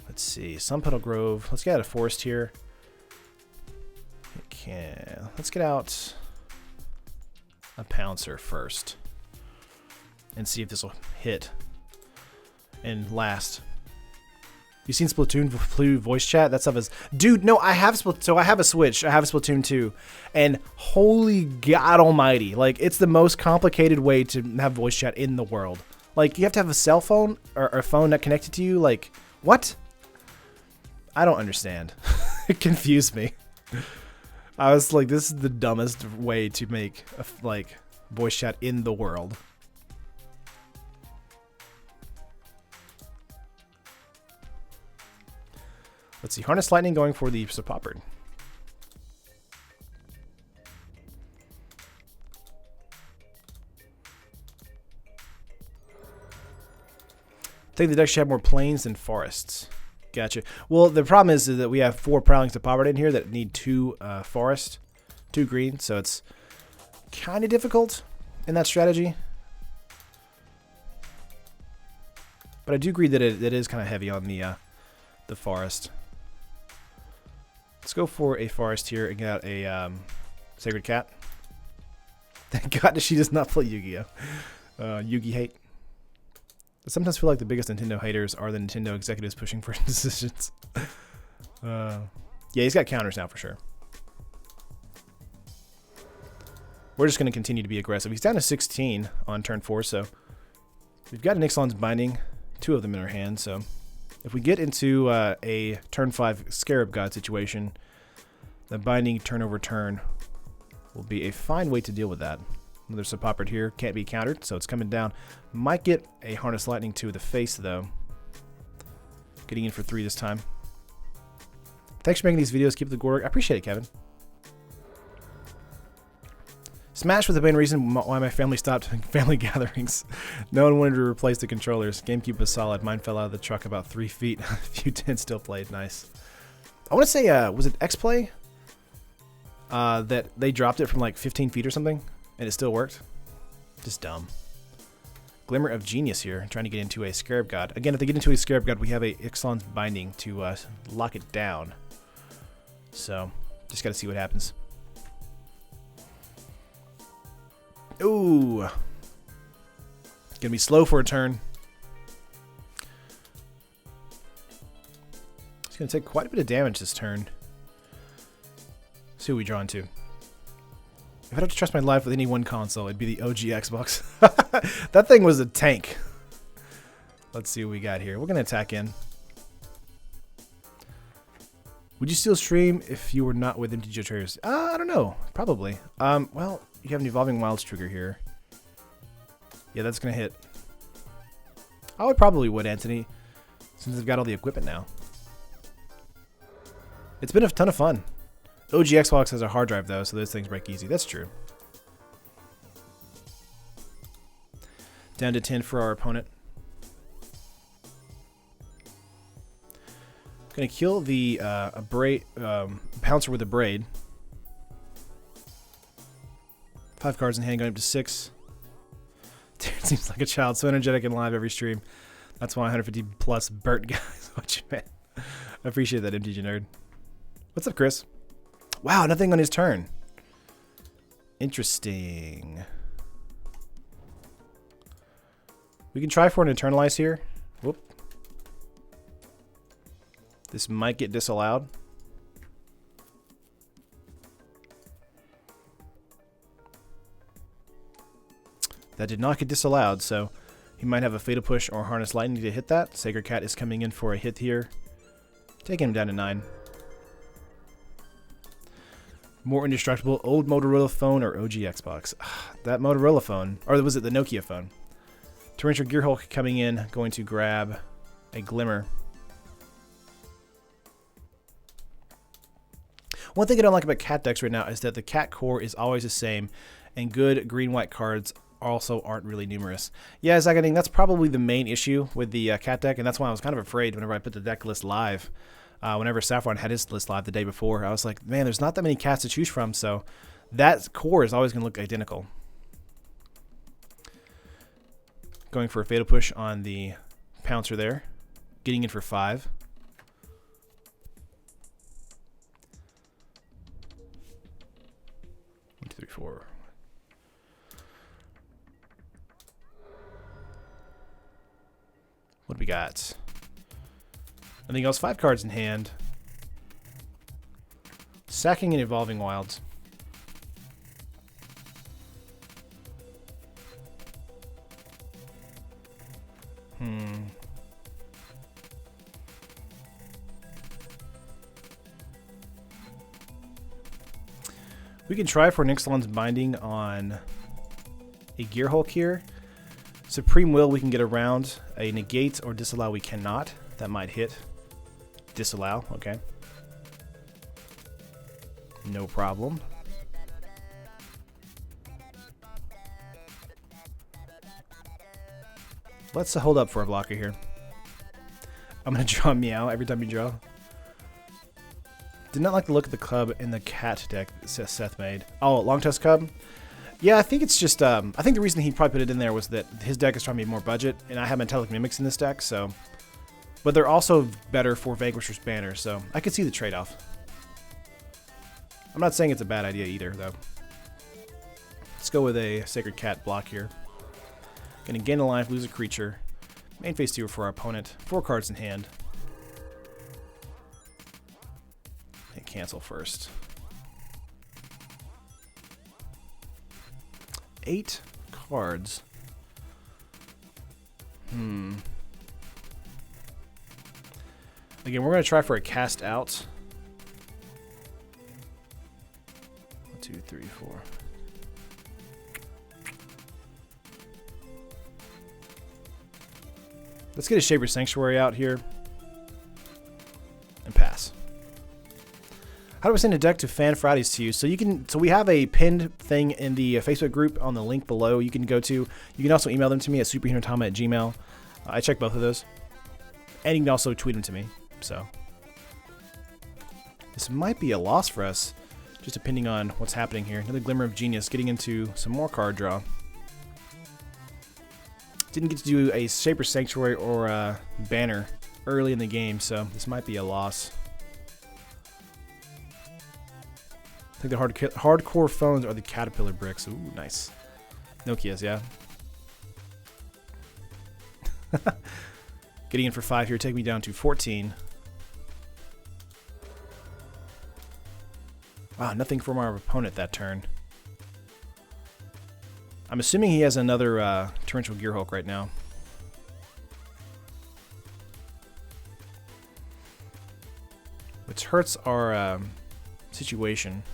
A: Let's see. Sun Petal Grove. Let's get out of Forest here. Okay. Let's get out a Pouncer first. And see if this will hit. And last. You seen Splatoon voice chat? That stuff is... Dude, no, I have so I have a Switch. I have Splatoon 2. And holy God almighty. Like, it's the most complicated way to have voice chat in the world. Like, you have to have a cell phone or a phone that connected to you. Like, what? I don't understand. It confused me. I was like, this is the dumbest way to make a, like, voice chat in the world. Let's see. Harness Lightning going for the Sapopper. I think the deck should have more plains than forests. Gotcha. Well, the problem is that we have 4 Prowling Sapopper in here that need 2 forest, 2 green, so it's kind of difficult in that strategy. But I do agree that it is kind of heavy on the forest. Let's go for a forest here and get out a Sacred Cat. Thank God she does not play Yu-Gi-Oh! Yugi hate. I sometimes feel like the biggest Nintendo haters are the Nintendo executives pushing for decisions. Yeah, he's got counters now for sure. We're just going to continue to be aggressive. He's down to 16 on turn 4, so we've got an Ixalan's Binding, 2 of them in our hand, so if we get into a turn 5 Scarab God situation, the Binding turn over turn will be a fine way to deal with that. Another Sapopper here, can't be countered, so it's coming down. Might get a Harness Lightning to the face, though. Getting in for 3 this time. Thanks for making these videos. Keep the good work. I appreciate it, Kevin. Smash was the main reason why my family stopped family gatherings. No one wanted to replace the controllers. GameCube was solid. Mine fell out of the truck about 3 feet. A few 10 still played. Nice. I want to say, was it X-Play? That they dropped it from like 15 feet or something, and it still worked. Just dumb. Glimmer of Genius here, trying to get into a Scarab God. Again, if they get into a Scarab God, we have a Ixalan's Binding to lock it down. So, just got to see what happens. Ooh. Gonna be slow for a turn. It's gonna take quite a bit of damage this turn. See what we draw into. If I had to trust my life with any one console, it'd be the OG Xbox. That thing was a tank. Let's see what we got here. We're gonna attack in. Would you still stream if you were not with MTGO traders? I don't know. Probably. Well, you have an Evolving Wilds trigger here. Yeah, that's going to hit. I probably would, Anthony, since I've got all the equipment now. It's been a ton of fun. OG Xbox has a hard drive, though, so those things break easy. That's true. Down to 10 for our opponent. Gonna kill the Pouncer with a Braid. 5 cards in hand, going up to 6. Dude, seems like a child, so energetic and live every stream. That's why 150 plus Burt guys. What you meant? I appreciate that, MTG nerd. What's up, Chris? Wow, nothing on his turn. Interesting. We can try for an Eternalize here. Whoop. This might get disallowed. That did not get disallowed, so he might have a Fatal Push or Harness Lightning to hit that. Sacred Cat is coming in for a hit here, taking him down to 9. More indestructible, old Motorola phone or OG Xbox? That Motorola phone, or was it the Nokia phone? Torrential Gearhulk coming in, going to grab a Glimmer. One thing I don't like about cat decks right now is that the cat core is always the same, and good green-white cards also aren't really numerous. Yeah, Zaganing, that's probably the main issue with the cat deck, and that's why I was kind of afraid whenever I put the deck list live. Whenever Saffron had his list live the day before, I was like, man, there's not that many cats to choose from, so that core is always going to look identical. Going for a Fatal Push on the Pouncer there. Getting in for 5. One, two, three, four. What do we got? Nothing else. 5 cards in hand. Sacking and Evolving Wilds. We can try for an Ixalan's Binding on a Gearhulk here. Supreme Will we can get around. A Negate or Disallow we cannot. That might hit. Disallow, okay. No problem. Let's hold up for a blocker here. I'm going to draw Meow every time you draw. Did not like the look of the cub in the cat deck that Seth made. Oh, Long Tusk Cub? Yeah, I think it's just, I think the reason he probably put it in there was that his deck is trying to be more budget, and I have Metallic Mimics in this deck, so. But they're also better for Vanquisher's Banner, so I could see the trade-off. I'm not saying it's a bad idea either, though. Let's go with a Sacred Cat block here. Gonna gain a life, lose a creature. Main phase 2 for our opponent. 4 cards in hand. And cancel first. 8 cards. Again, we're going to try for a cast out. 1, 2, 3, 4. Let's get a Shaper Sanctuary out here. And pass. How do we send a deck to Fan Fridays to you? So you can. So we have a pinned thing in the Facebook group on the link below. You can go to. You can also email them to me at superheatotama@gmail.com. I check both of those, and you can also tweet them to me. So this might be a loss for us, just depending on what's happening here. Another Glimmer of Genius, getting into some more card draw. Didn't get to do a Shaper Sanctuary or a Banner early in the game, so this might be a loss. I think the hardcore phones are the Caterpillar bricks. Ooh, nice. Nokias, yeah. Getting in for 5 here, take me down to 14. Wow, nothing from our opponent that turn. I'm assuming he has another Torrential Gearhulk right now. Which hurts our situation.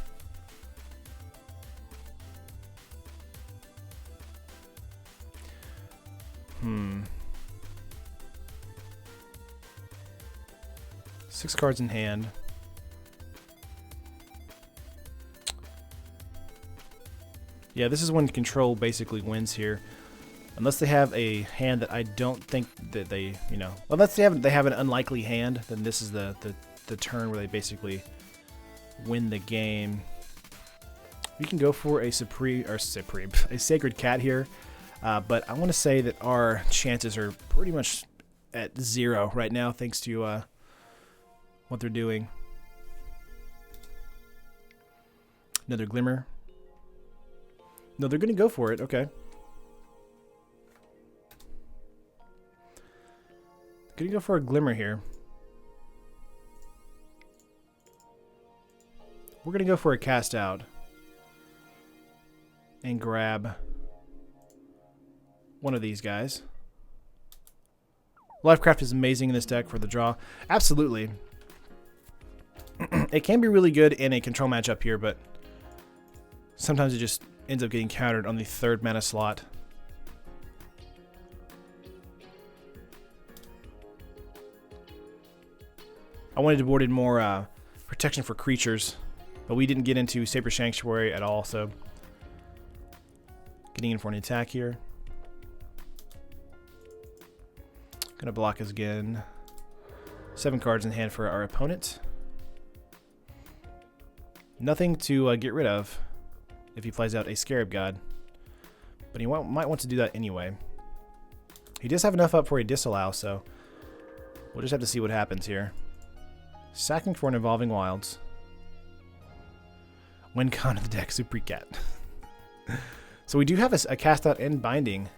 A: Six cards in hand. Yeah, this is when control basically wins here. Unless they have a hand that I don't think that they, you know, unless they have an unlikely hand, then this is the turn where they basically win the game. We can go for a a Sacred Cat here, but I want to say that our chances are pretty much at 0 right now, thanks to what they're doing. Another Glimmer. No, they're going to go for it. Okay. Going to go for a Glimmer here. We're going to go for a cast out. And grab one of these guys. Lifecraft is amazing in this deck for the draw. Absolutely. It can be really good in a control matchup here, but Sometimes it just ends up getting countered on the 3rd mana slot. I wanted to board in more protection for creatures, but we didn't get into Saber Sanctuary at all, so getting in for an attack here. Gonna block us again. 7 cards in hand for our opponent. Nothing to get rid of if he plays out a Scarab God, but he might want to do that anyway. He does have enough up for a disallow, so we'll just have to see what happens here. Sacking for an Evolving Wilds. Win con of the deck, Super Cat. So we do have a cast out and binding.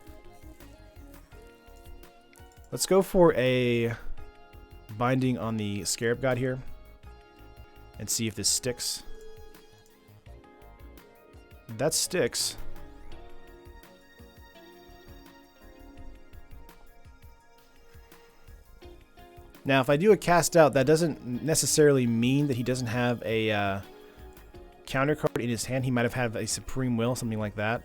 A: Let's go for a binding on the Scarab God here and see if this sticks. That sticks. Now, if I do a cast out, that doesn't necessarily mean that he doesn't have a counter card in his hand. He might have had a Supreme Will, something like that.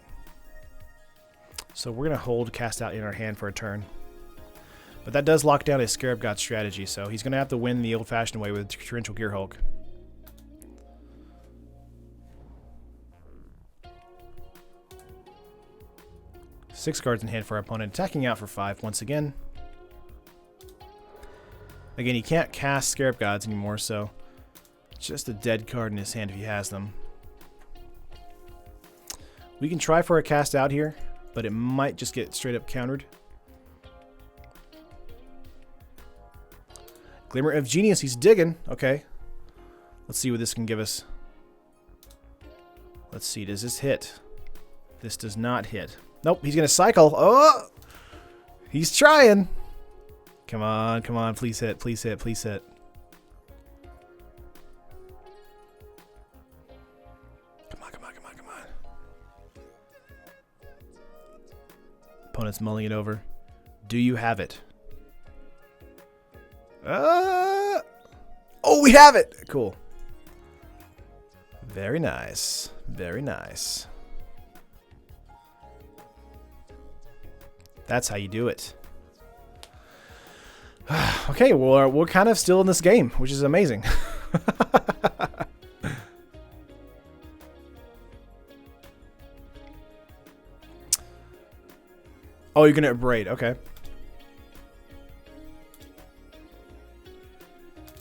A: So we're going to hold cast out in our hand for a turn. But that does lock down a Scarab God strategy, so he's going to have to win the old-fashioned way with Torrential Gearhulk. Six cards in hand for our opponent, attacking out for 5 once again. Again, he can't cast Scarab Gods anymore, so just a dead card in his hand if he has them. We can try for a cast out here, but it might just get straight up countered. Glimmer of Genius, he's digging. Okay. Let's see what this can give us. Let's see, does this hit? This does not hit. Nope, he's going to cycle. Oh! He's trying. Come on, come on, please hit, please hit, please hit. Come on, come on, come on, come on. Opponent's mulling it over. Do you have it? Oh, we have it! Cool. Very nice. Very nice. That's how you do it. Okay, well, we're kind of still in this game, which is amazing. Oh, you're going to abrade. Okay.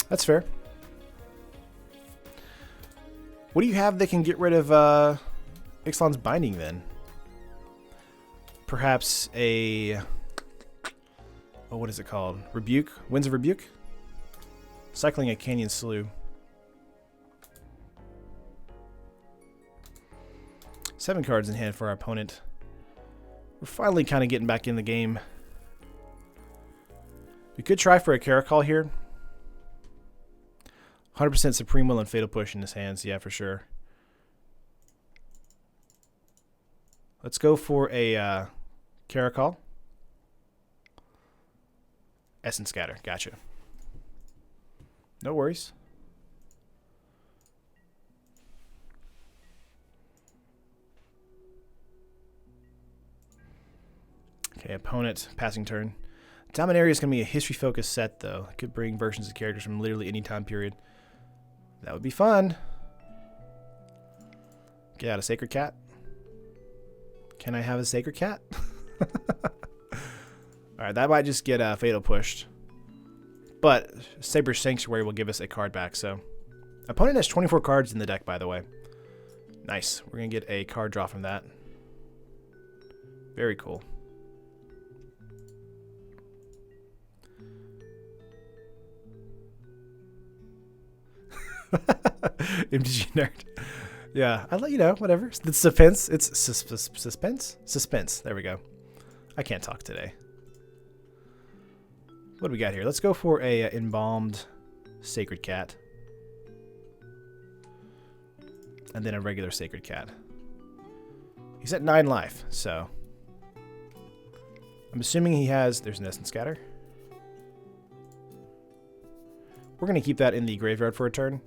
A: That's fair. What do you have that can get rid of Ixalan's binding then? Perhaps a... Oh, what is it called? Rebuke? Winds of Rebuke? Cycling a Canyon Slough. 7 cards in hand for our opponent. We're finally kind of getting back in the game. We could try for a Caracol here. 100% Supreme Will and Fatal Push in his hands. Yeah, for sure. Let's go for a Caracol. Essence Scatter. Gotcha. No worries. Okay, opponent. Passing turn. Dominaria is going to be a history-focused set, though. It could bring versions of characters from literally any time period. That would be fun. Get out a Sacred Cat. Can I have a Sacred Cat? Alright, that might just get Fatal Pushed. But Saber Sanctuary will give us a card back, so... Opponent has 24 cards in the deck, by the way. Nice. We're going to get a card draw from that. Very cool. MTG nerd. Yeah, I'll let you know, whatever. It's suspense. It's suspense? Suspense. There we go. I can't talk today. What do we got here? Let's go for a embalmed Sacred Cat. And then a regular Sacred Cat. He's at 9 life, so... I'm assuming he has... There's an Essence Scatter. We're going to keep that in the graveyard for a turn.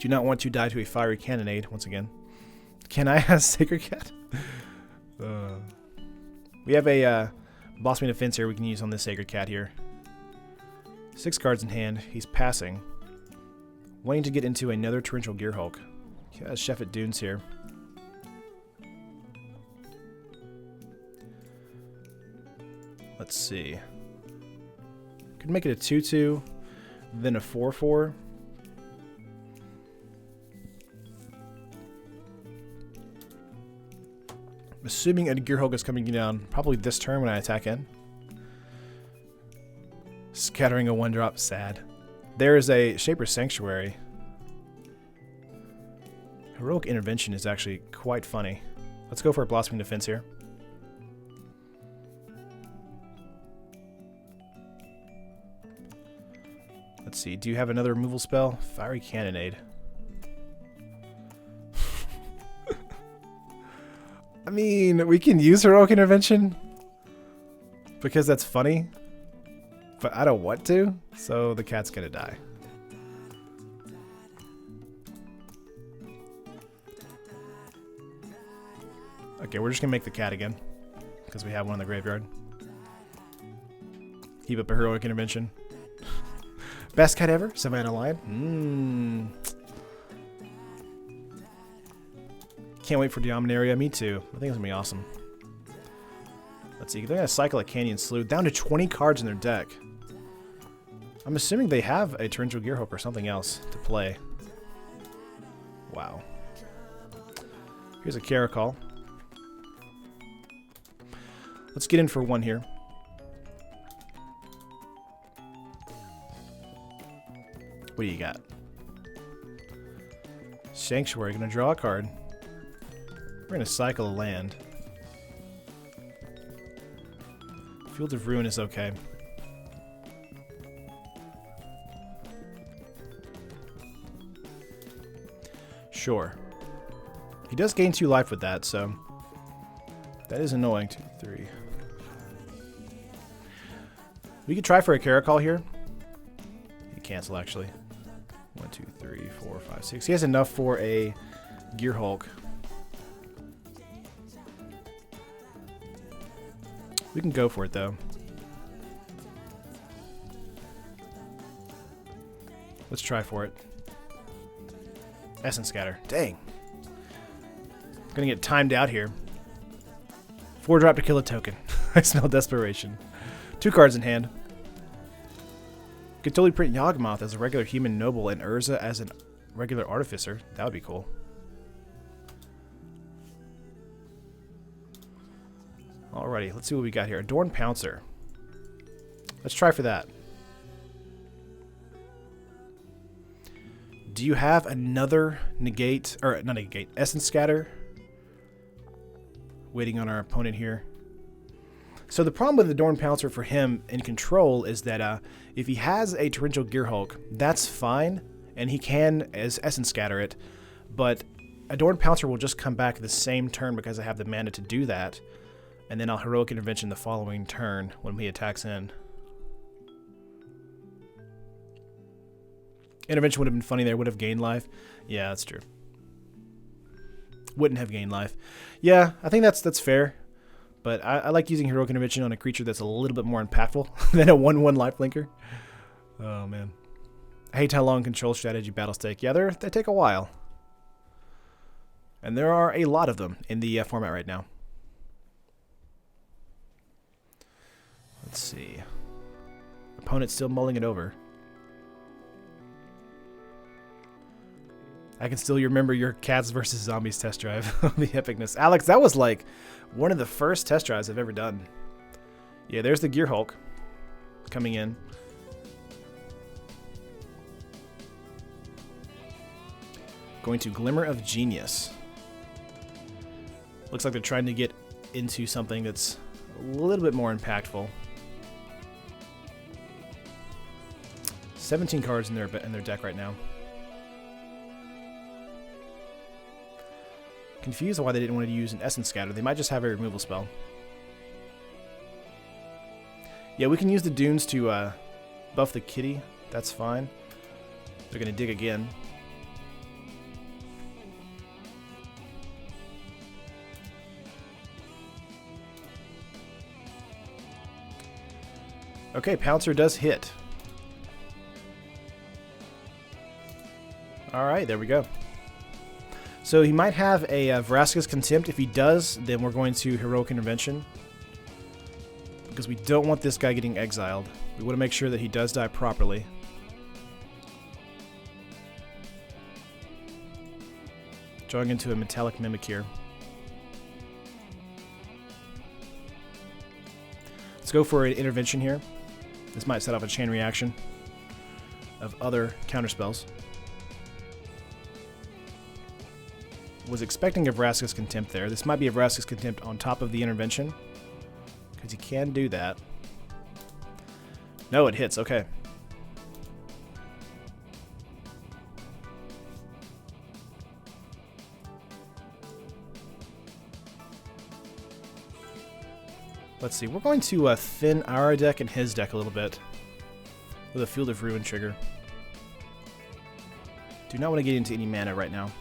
A: Do not want to die to a fiery cannonade, once again. Can I have Sacred Cat? We have a Blossoming Defense here we can use on this Sacred Cat here. 6 cards in hand. He's passing. Wanting to get into another Torrential Gearhulk. He has Chef at Dunes here. Let's see. Could make it a 2-2, then a 4-4. Assuming a Gearhulk is coming down probably this turn when I attack in. Scattering a 1-drop, sad. There is a Shaper's Sanctuary. Heroic Intervention is actually quite funny. Let's go for a Blossoming Defense here. Let's see, do you have another removal spell? Fiery Cannonade. I mean, we can use Heroic Intervention because that's funny, but I don't want to, so the cat's gonna die. Okay, we're just gonna make the cat again because we have one in the graveyard. Heap up a Heroic Intervention. Best cat ever? Savannah Lion? Can't wait for Dominaria. Me too. I think it's going to be awesome. Let's see. They're going to cycle a Canyon Sleuth down to 20 cards in their deck. I'm assuming they have a Torrential Gearhulk or something else to play. Wow. Here's a Caracol. Let's get in for one here. What do you got? Sanctuary, gonna draw a card. We're gonna cycle a land. Field of Ruin is okay. Sure. He does gain 2 life with that, so that is annoying. 2, 3. We could try for a Caracol here. You cancel actually. 1, 2, 3, 4, 5, 6. He has enough for a Gearhulk. We can go for it though. Let's try for it. Essence Scatter. Dang. Gonna get timed out here. 4-drop to kill a token. I smell desperation. 2 cards in hand. Could totally print Yawgmoth as a regular human noble and Urza as a regular artificer. That would be cool. Alrighty, let's see what we got here. Adorned Pouncer. Let's try for that. Do you have another negate, or not negate, Essence Scatter? Waiting on our opponent here. So the problem with Adorned Pouncer for him in control is that if he has a Torrential Gearhulk, that's fine, and he can as Essence Scatter it, but Adorned Pouncer will just come back the same turn because I have the mana to do that, and then I'll Heroic Intervention the following turn when he attacks in. Intervention would have been funny there, would have gained life. Yeah, that's true. Wouldn't have gained life. Yeah, I think that's fair. But I like using Heroic Intervention on a creature that's a little bit more impactful than a 1/1 lifelinker. Oh, man. I hate how long control strategy battles take. Yeah, they take a while. And there are a lot of them in the format right now. Let's see. Opponent's still mulling it over. I can still remember your Cats vs. Zombies test drive. The epicness. Alex, that was like one of the first test drives I've ever done. Yeah, there's the Gearhulk coming in. Going to Glimmer of Genius. Looks like they're trying to get into something that's a little bit more impactful. 17 cards in their deck right now. Confused why they didn't want to use an Essence Scatter. They might just have a removal spell. Yeah, we can use the Dunes to buff the kitty. That's fine. They're going to dig again. Okay, Pouncer does hit. Alright, there we go. So he might have a Vraska's Contempt. If he does, then we're going to Heroic Intervention. Because we don't want this guy getting exiled. We want to make sure that he does die properly. Drawing into a Metallic Mimic here. Let's go for an intervention here. This might set off a chain reaction of other counterspells. Was expecting a Vraska's Contempt there. This might be a Vraska's Contempt on top of the intervention, because he can do that. No, it hits. Okay. Let's see. We're going to thin our deck and his deck a little bit with a Field of Ruin trigger. Do not want to get into any mana right now.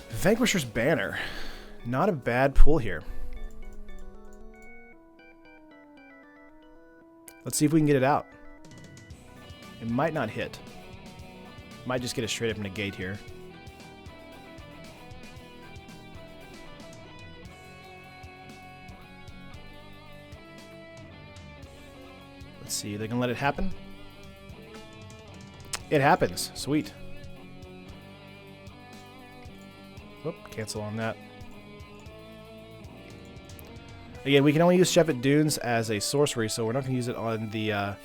A: Vanquisher's Banner. Not a bad pull here. Let's see if we can get it out. It might not hit. Might just get a straight up negate here. Let's see, they can let it happen? It happens. Sweet. Whoop, cancel on that. Again, we can only use Shepherd Dunes as a sorcery, so we're not going to use it on the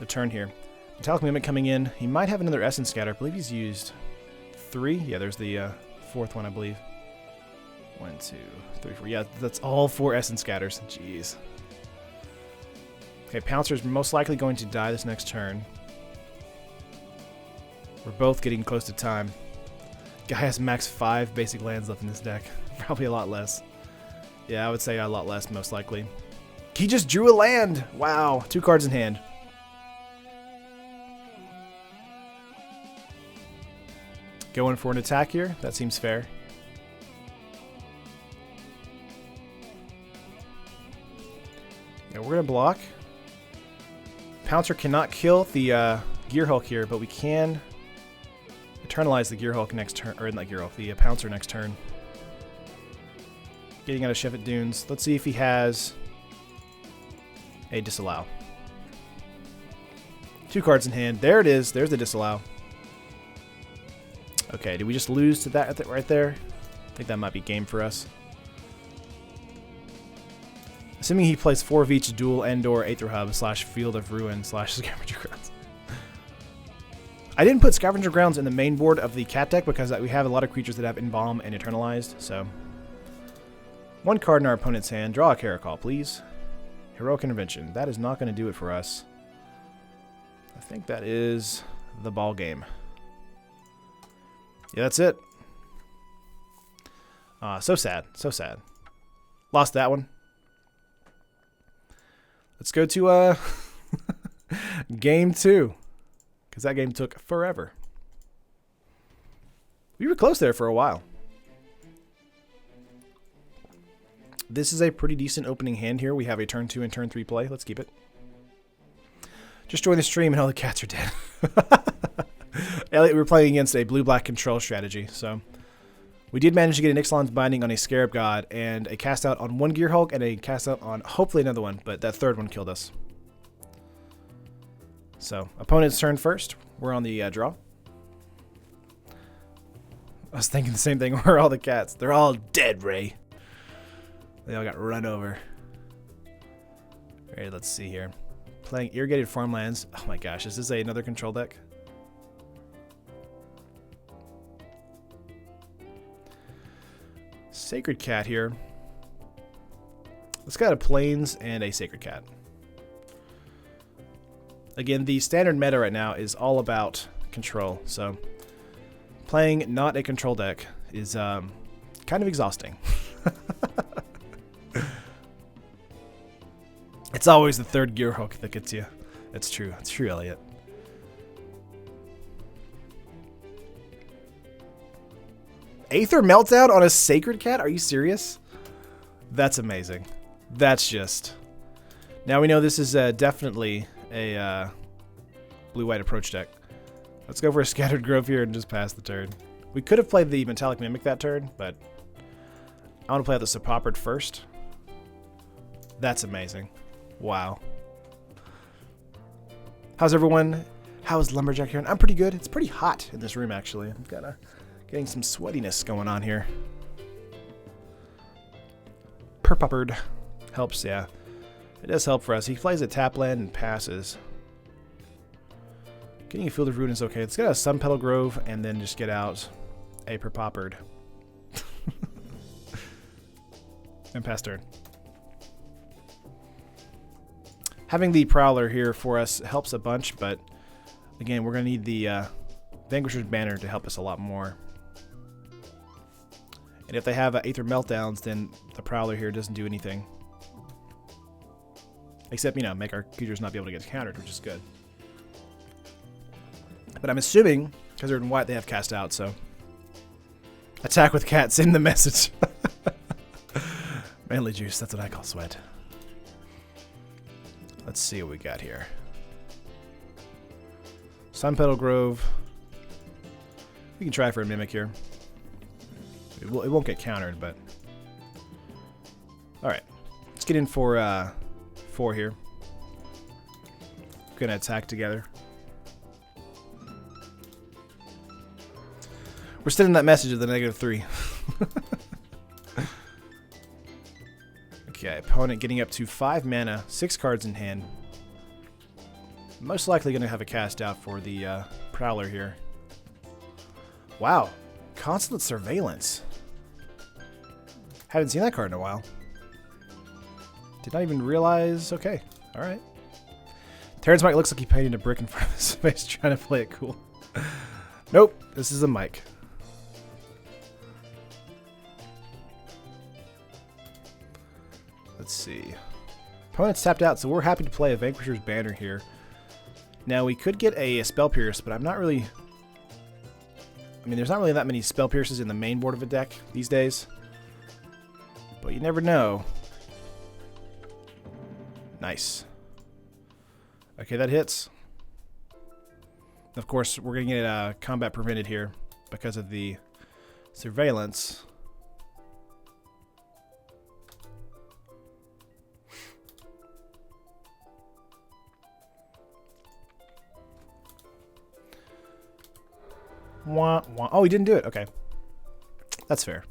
A: turn here. Metallic Mimic coming in. He might have another Essence Scatter. I believe he's used 3. Yeah, there's the 4th one, I believe. 1, 2, 3, 4. Yeah, that's all 4 Essence Scatters. Jeez. Okay, Pouncer's most likely going to die this next turn. We're both getting close to time. Guy has max 5 basic lands left in this deck. Probably a lot less. Yeah, I would say a lot less, most likely. He just drew a land! Wow, 2 cards in hand. Going for an attack here. That seems fair. Yeah, we're going to block. Pouncer cannot kill the Gear Hulk here, but we can eternalize the Gear Hulk next turn, or not Gear Hulk, the Pouncer next turn. Getting out of Shepherd Dunes. Let's see if he has a Disallow. 2 cards in hand. There it is. There's the Disallow. Okay, did we just lose to that right there? I think that might be game for us. Assuming he plays 4 of each dual and/or Aether Hub / Field of Ruin / Scavenger Grounds. I didn't put Scavenger Grounds in the main board of the cat deck because we have a lot of creatures that have Embalm and Eternalized, so... 1 card in our opponent's hand. Draw a Caracol, please. Heroic Intervention. That is not going to do it for us. I think that is the ball game. Yeah, that's it. So sad. So sad. Lost that one. Let's go to game 2. Because that game took forever. We were close there for a while. This is a pretty decent opening hand here. We have a turn 2 and turn 3 play. Let's keep it. Just joined the stream and all the cats are dead. Elliot, we were playing against a blue-black control strategy, so we did manage to get an Ixalan's Binding on a Scarab God and a cast out on 1 Gear Hulk and a cast out on hopefully another one, but that 3rd one killed us. So, opponent's turn first. We're on the draw. I was thinking the same thing. Where are all the cats? They're all dead, Ray. They all got run over. Alright, let's see here. Playing Irrigated Farmlands. Oh my gosh, is this another control deck? Sacred Cat here. Let's got a Plains and a Sacred Cat. Again, the standard meta right now is all about control, so playing not a control deck is kind of exhausting. It's always the 3rd Gear Hulk that gets you. It's true. It's true, Elliot. Aether Meltdown on a Sacred Cat? Are you serious? That's amazing. That's just... Now we know this is definitely a blue-white approach deck. Let's go for a Scattered Grove here and just pass the turn. We could have played the Metallic Mimic that turn, but I want to play out the Sapoppered first. That's amazing. Wow. How's everyone? How's Lumberjack here? I'm pretty good. It's pretty hot in this room, actually. I'm getting some sweatiness going on here. Purpuppered helps, yeah. It does help for us. He plays a tap land and passes. Getting a Field of Ruin is okay. Let's get a Sun Petal Grove and then just get out a Purpuppered. And pass turn. Having the Prowler here for us helps a bunch, but again, we're going to need the Vanquisher's Banner to help us a lot more. And if they have Aether Meltdowns, then the Prowler here doesn't do anything. Except, you know, make our creatures not be able to get countered, which is good. But I'm assuming, because they're in white, they have Cast Out, so... Attack with Cat, send the message. Manly Juice, that's what I call sweat. Let's see what we got here. Sun Petal Grove. We can try for a Mimic here. It won't get countered, but... Alright. Let's get in for 4 here. Gonna attack together. We're sending that message of the -3. Okay, opponent getting up to 5 mana, 6 cards in hand. Most likely going to have a Cast Out for the Prowler here. Wow, Consulate Surveillance. Haven't seen that card in a while. Did not even realize. Okay, all right. Terrence Mike looks like he painted a brick in front of his face trying to play it cool. Nope, this is a mic. Let's see. Opponent's tapped out, so we're happy to play a Vanquisher's Banner here. Now, we could get a Spell Pierce, but I'm not really... I mean, there's not really that many Spell Pierces in the main board of a deck these days. But you never know. Nice. Okay, that hits. Of course, we're going to get combat prevented here because of the Surveillance. Wah, wah. Oh, he didn't do it. Okay. That's fair.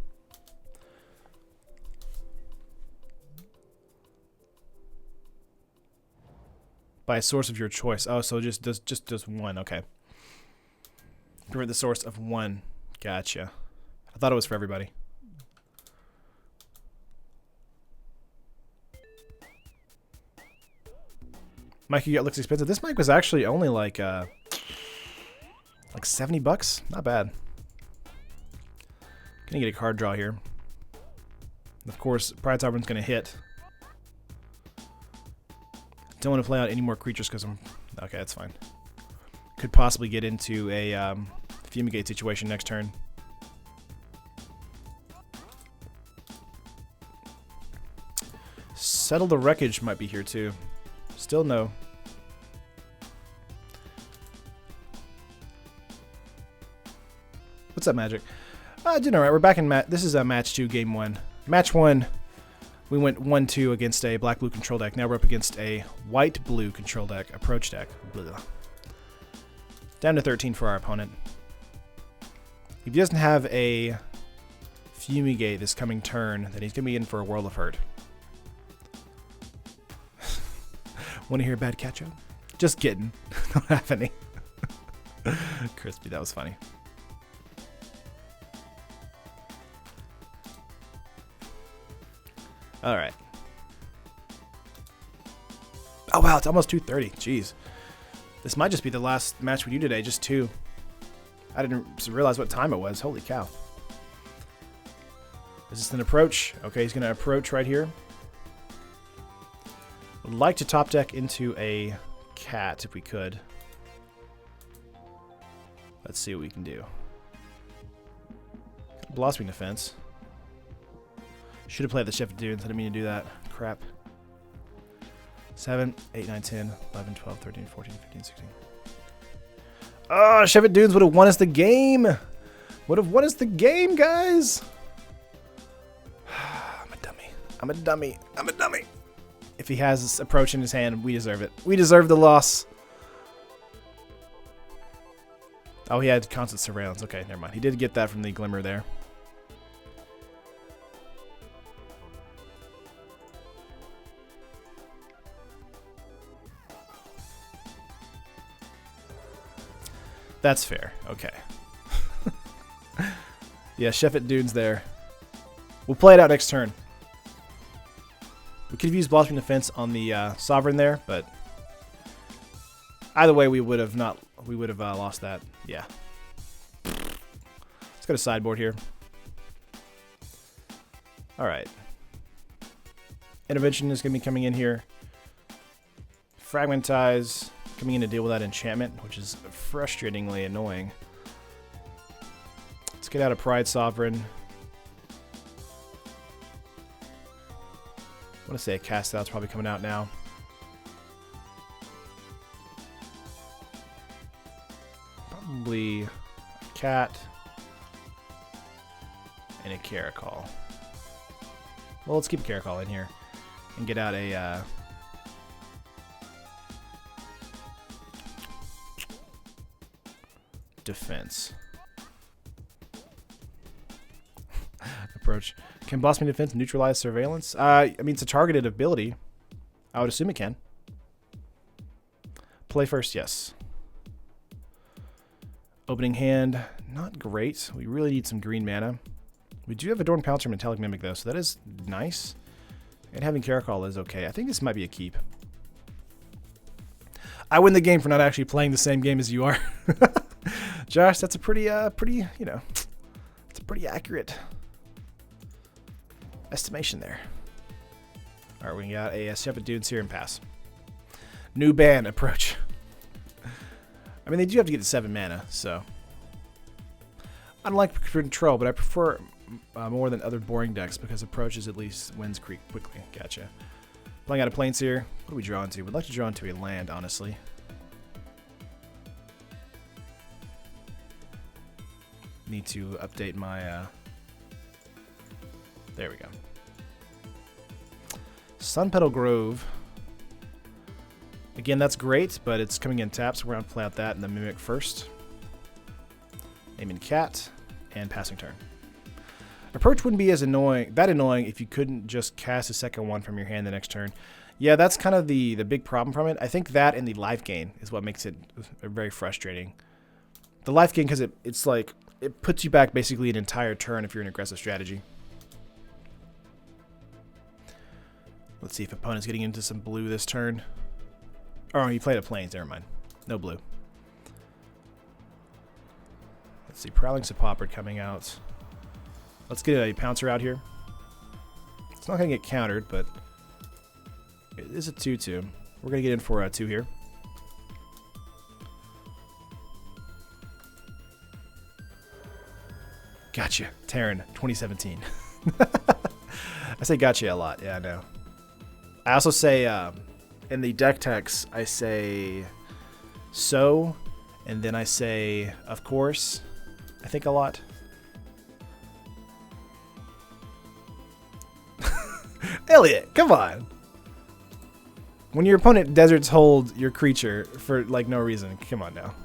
A: By a source of your choice. Oh, so just does 1. Okay. Prevent the source of 1. Gotcha. I thought it was for everybody. Mic you got looks expensive. This mic was actually only like 70 bucks? Not bad. Gonna get a card draw here. Of course, Pride Sovereign's gonna hit. Don't want to play out any more creatures because I'm... Okay, that's fine. Could possibly get into a Fumigate situation next turn. Settle the Wreckage might be here too. Still no. What's up, Magic? Doing alright. We're back in this is match 2, game 1. Match 1, we went 1-2 against a black-blue control deck. Now we're up against a white-blue control deck, approach deck. Blah. Down to 13 for our opponent. If he doesn't have a Fumigate this coming turn, then he's going to be in for a World of Hurt. Want to hear a bad catch-up? Just kidding. Don't have any. Crispy, that was funny. All right. Oh, wow, it's almost 2:30. Jeez. This might just be the last match we do today, just 2. I didn't realize what time it was. Holy cow. Is this an approach? Okay, he's going to approach right here. Would like to top deck into a cat if we could. Let's see what we can do. Blossoming Defense. Should have played the Shepherd Dunes. I didn't mean to do that. Crap. 7, 8, 9, 10, 11, 12, 13, 14, 15, 16. Oh, Shepherd Dunes would have won us the game. Would have won us the game, guys. I'm a dummy. I'm a dummy. I'm a dummy. If he has this approach in his hand, we deserve it. We deserve the loss. Oh, he had constant surveillance. Okay, never mind. He did get that from the glimmer there. That's fair. Okay. Yeah, Shepherd Dunes there. We'll play it out next turn. We could have used Blossoming Defense on the Sovereign there, but either way, we would have not. We would have lost that. Yeah. Let's go to sideboard here. All right. Intervention is going to be coming in here. Fragmentize coming in to deal with that enchantment, which is frustratingly annoying. Let's get out of Pride Sovereign. I want to say a Cast Out's probably coming out now. Probably a Cat and a Caracol. Well, let's keep a Caracol in here and get out a defense. Approach. Can Blossoming Defense neutralize surveillance? I mean, it's a targeted ability. I would assume it can. Play first, yes. Opening hand, not great. We really need some green mana. We do have Adorned Pouncer Metallic Mimic, though, so that is nice. And having Caracol is okay. I think this might be a keep. I win the game for not actually playing the same game as you are. Josh, that's a pretty, you know, it's a pretty accurate estimation there. All right, we got a Shepherd Dunes here and pass. New ban approach. I mean, they do have to get to 7 mana, so. I don't like control, but I prefer more than other boring decks because approaches at least wins quickly. Gotcha. Playing out of Plains here. What do we draw into? We'd like to draw into a land, honestly. Need to update my there we go. Sunpetal Grove. Again, that's great, but it's coming in taps, so we're going to play out that and the Mimic first. Aim in Cat, and passing turn. Approach wouldn't be as annoying, if you couldn't just cast a second one from your hand the next turn. Yeah, that's kind of the big problem from it. I think that and the life gain is what makes it very frustrating. The life gain, because it's like, it puts you back basically an entire turn if you're an aggressive strategy. Let's see if opponent's getting into some blue this turn. Oh, he played a Plains, never mind. No blue. Let's see, Prowling Sepulchre coming out. Let's get a Pouncer out here. It's not going to get countered, but it is a 2-2. We're going to get in for a 2 here. Gotcha. Terran, 2017. I say gotcha a lot. Yeah, I know. I also say, in the deck text, I say so, and then I say, of course, I think a lot. Elliot, come on. When your opponent deserts hold your creature for, like, no reason, come on now.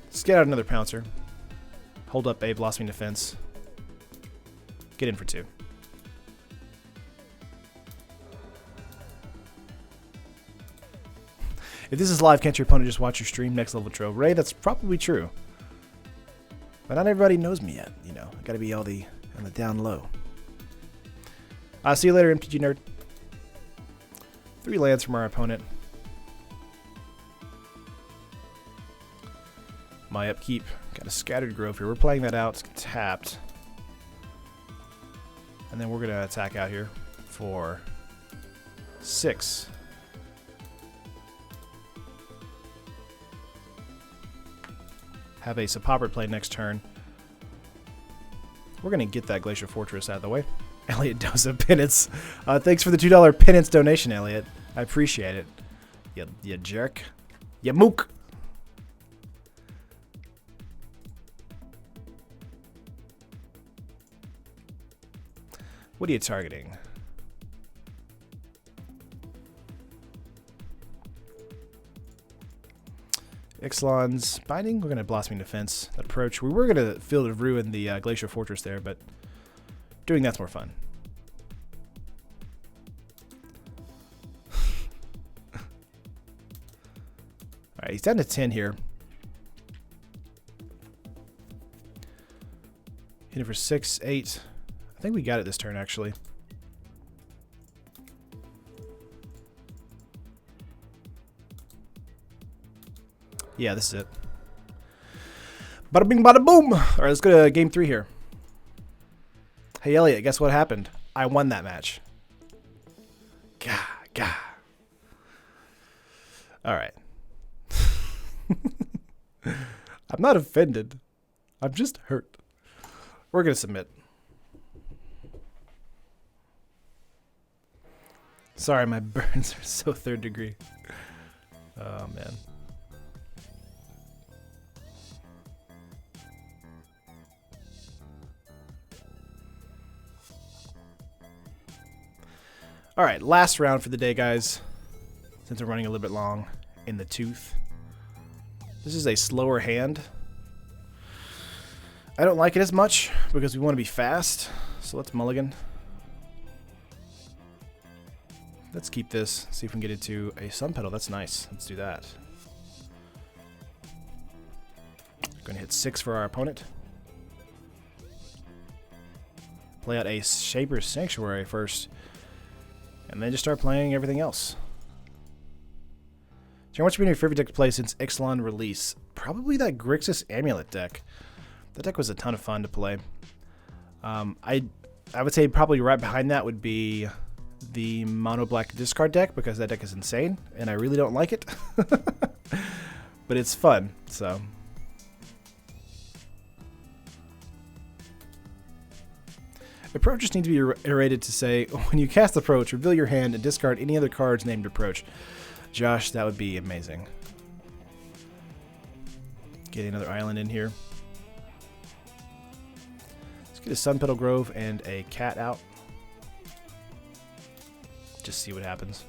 A: Let's get out another Pouncer. Hold up a Blossoming Defense. Get in for 2. If this is live, can't your opponent just watch your stream? Next level troll. Ray, that's probably true. But not everybody knows me yet, you know. I gotta be on the down low. See you later, MTG nerd. 3 lands from our opponent. My upkeep. Got a Scattered Grove here. We're playing that out tapped. And then we're going to attack out here for 6. have a Sapopper play next turn. We're going to get that Glacier Fortress out of the way. Elliot Doza Penance. Thanks for the $2 penance donation, Elliot. I appreciate it. You jerk. You mook. What are you targeting? Ixalan's Binding. We're going to Blossoming Defense. Approach. We were going to Field of Ruin the Glacier Fortress there, but doing that's more fun. Alright, he's down to 10 here. Hitting for 6, 8. I think we got it this turn, actually. Yeah, this is it. Bada bing, bada boom. All right, let's go to game 3 here. Hey, Elliot, guess what happened? I won that match. Gah, gah. All right. I'm not offended. I'm just hurt. We're going to submit. Sorry, my burns are so 3rd degree. Oh, man. All right, last round for the day, guys. Since we're running a little bit long in the tooth. This is a slower hand. I don't like it as much because we want to be fast. So let's mulligan. Let's keep this. See if we can get it to a Sun Petal. That's nice. Let's do that. Going to hit 6 for our opponent. Play out a Shaper's Sanctuary first. And then just start playing everything else. So what's been your favorite deck to play since Ixalan release? Probably that Grixis Amulet deck. That deck was a ton of fun to play. I would say probably right behind that would be the Mono Black discard deck, because that deck is insane, and I really don't like it. But it's fun, so... Approaches need to be iterated to say, when you cast Approach, reveal your hand and discard any other cards named Approach. Josh, that would be amazing. Get another island in here. Let's get a Sun Petal Grove and a cat out. Just see what happens.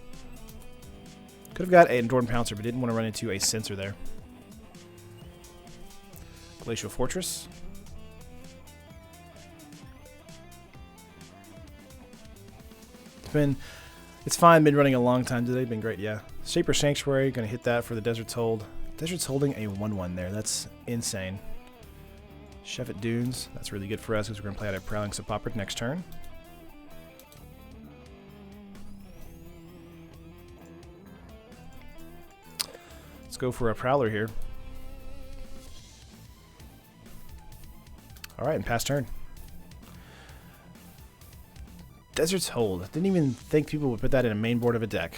A: Could have got a Endorn Pouncer, but didn't want to run into a Sensor there. Glacial Fortress. It's fine. Been running a long time today. Been great, yeah. Shaper Sanctuary, gonna hit that for the Desert's Hold. Desert's holding a 1/1 there. That's insane. Shevet Dunes. That's really good for us because we're gonna play out a Prowling Sapopper next turn. Let's go for a Prowler here. All right, and pass turn. Desert's Hold. Didn't even think people would put that in a main board of a deck.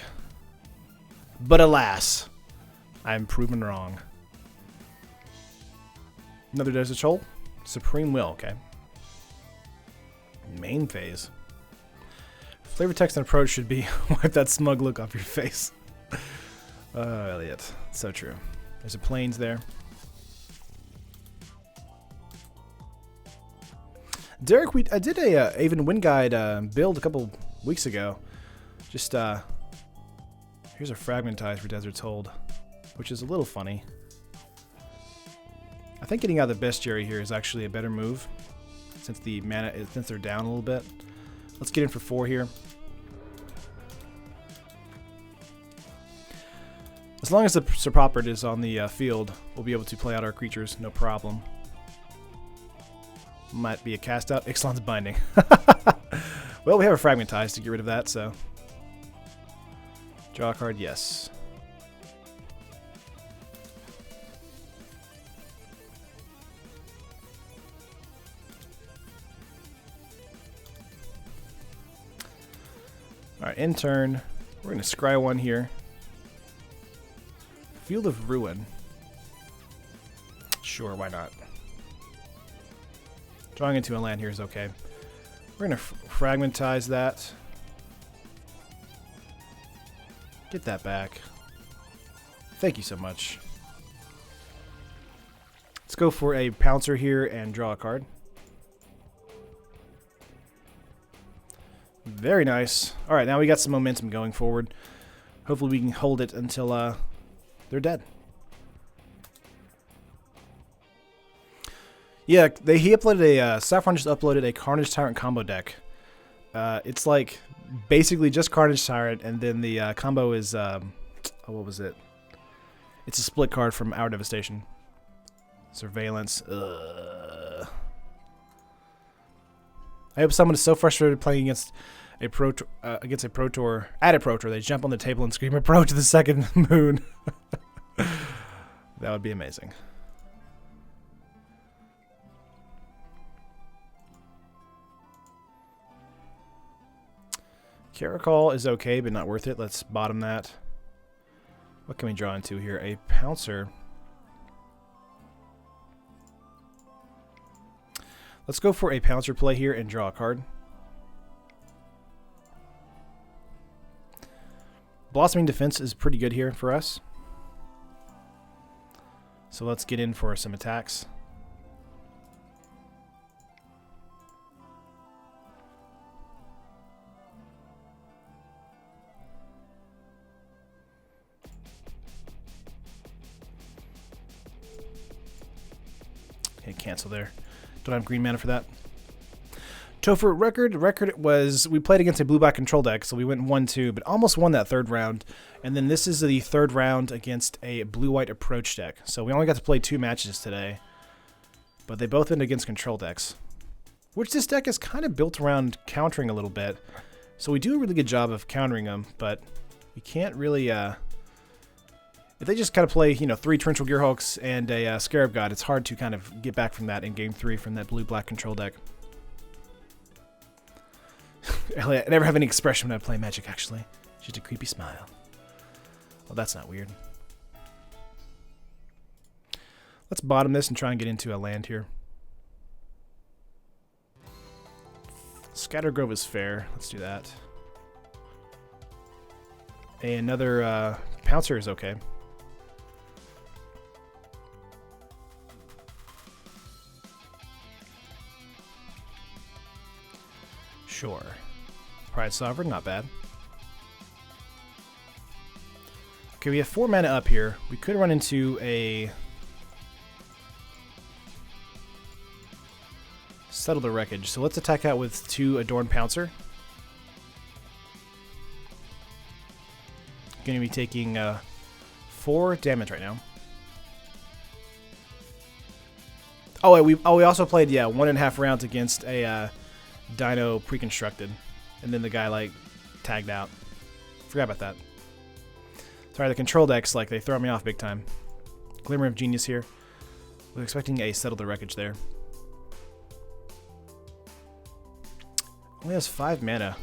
A: But alas, I'm proven wrong. Another Desert's Hold. Supreme Will, okay. Main phase. Flavor Text and Approach should be wipe that smug look off your face. Elliot. So true. There's a Plains there. Derek, I did a Aven Wind Guide build a couple weeks ago. Just, here's a Fragmentize for Desert's Hold, which is a little funny. I think getting out the Bestiary here is actually a better move, since the mana, since they're down a little bit. Let's get in for 4 here. As long as the Sapopper is on the field, we'll be able to play out our creatures, no problem. Might be a cast out. Ixalan's Binding. Well, we have a Fragmentize to get rid of that, so. Draw a card, yes. Alright, in turn, we're going to scry 1 here. Field of Ruin. Sure, why not? Drawing into a land here is okay. We're going to fragmentize that. Get that back. Thank you so much. Let's go for a Pouncer here and draw a card. Very nice. Alright, now we got some momentum going forward. Hopefully we can hold it until they're dead. Yeah, he uploaded a... Saffron just uploaded a Carnage Tyrant combo deck. It's like basically just Carnage Tyrant, and then the combo is... what was it? It's a split card from Our Devastation. Surveillance. I hope someone is so frustrated playing against a Pro Tour, at a Pro Tour, they jump on the table and scream "Approach the second moon." That would be amazing. Caracol is okay, but not worth it. Let's bottom that. What can we draw into here? A Pouncer. Let's go for a Pouncer play here and draw a card. Blossoming Defense is pretty good here for us. So let's get in for some attacks. Okay, cancel there. Don't have green mana for that. Topher, record was, we played against a blue-black control deck, so we went 1-2, but almost won that third round. And then this is the third round against a blue-white approach deck. So we only got to play 2 matches today, but they both ended against control decks, which this deck is kind of built around countering a little bit. So we do a really good job of countering them, but we can't really... if they just kind of play, 3 Torrential Gearhulks and a Scarab God, it's hard to kind of get back from that in Game 3 from that blue-black control deck. I never have any expression when I play Magic, actually. Just a creepy smile. Well, that's not weird. Let's bottom this and try and get into a land here. Scattergrove is fair. Let's do that. Another Pouncer is okay. Sure. Pride Sovereign, not bad. Okay, we have 4 mana up here. We could run into a... Settle the Wreckage. So let's attack out with 2 Adorned Pouncer. Going to be taking 4 damage right now. Oh, we also played, 1.5 rounds against a... Dino pre-constructed, and then the guy tagged out. Forgot about that. Sorry, the control decks they throw me off big time. Glimmer of Genius here. I was expecting a Settle the Wreckage there. Only has 5 mana.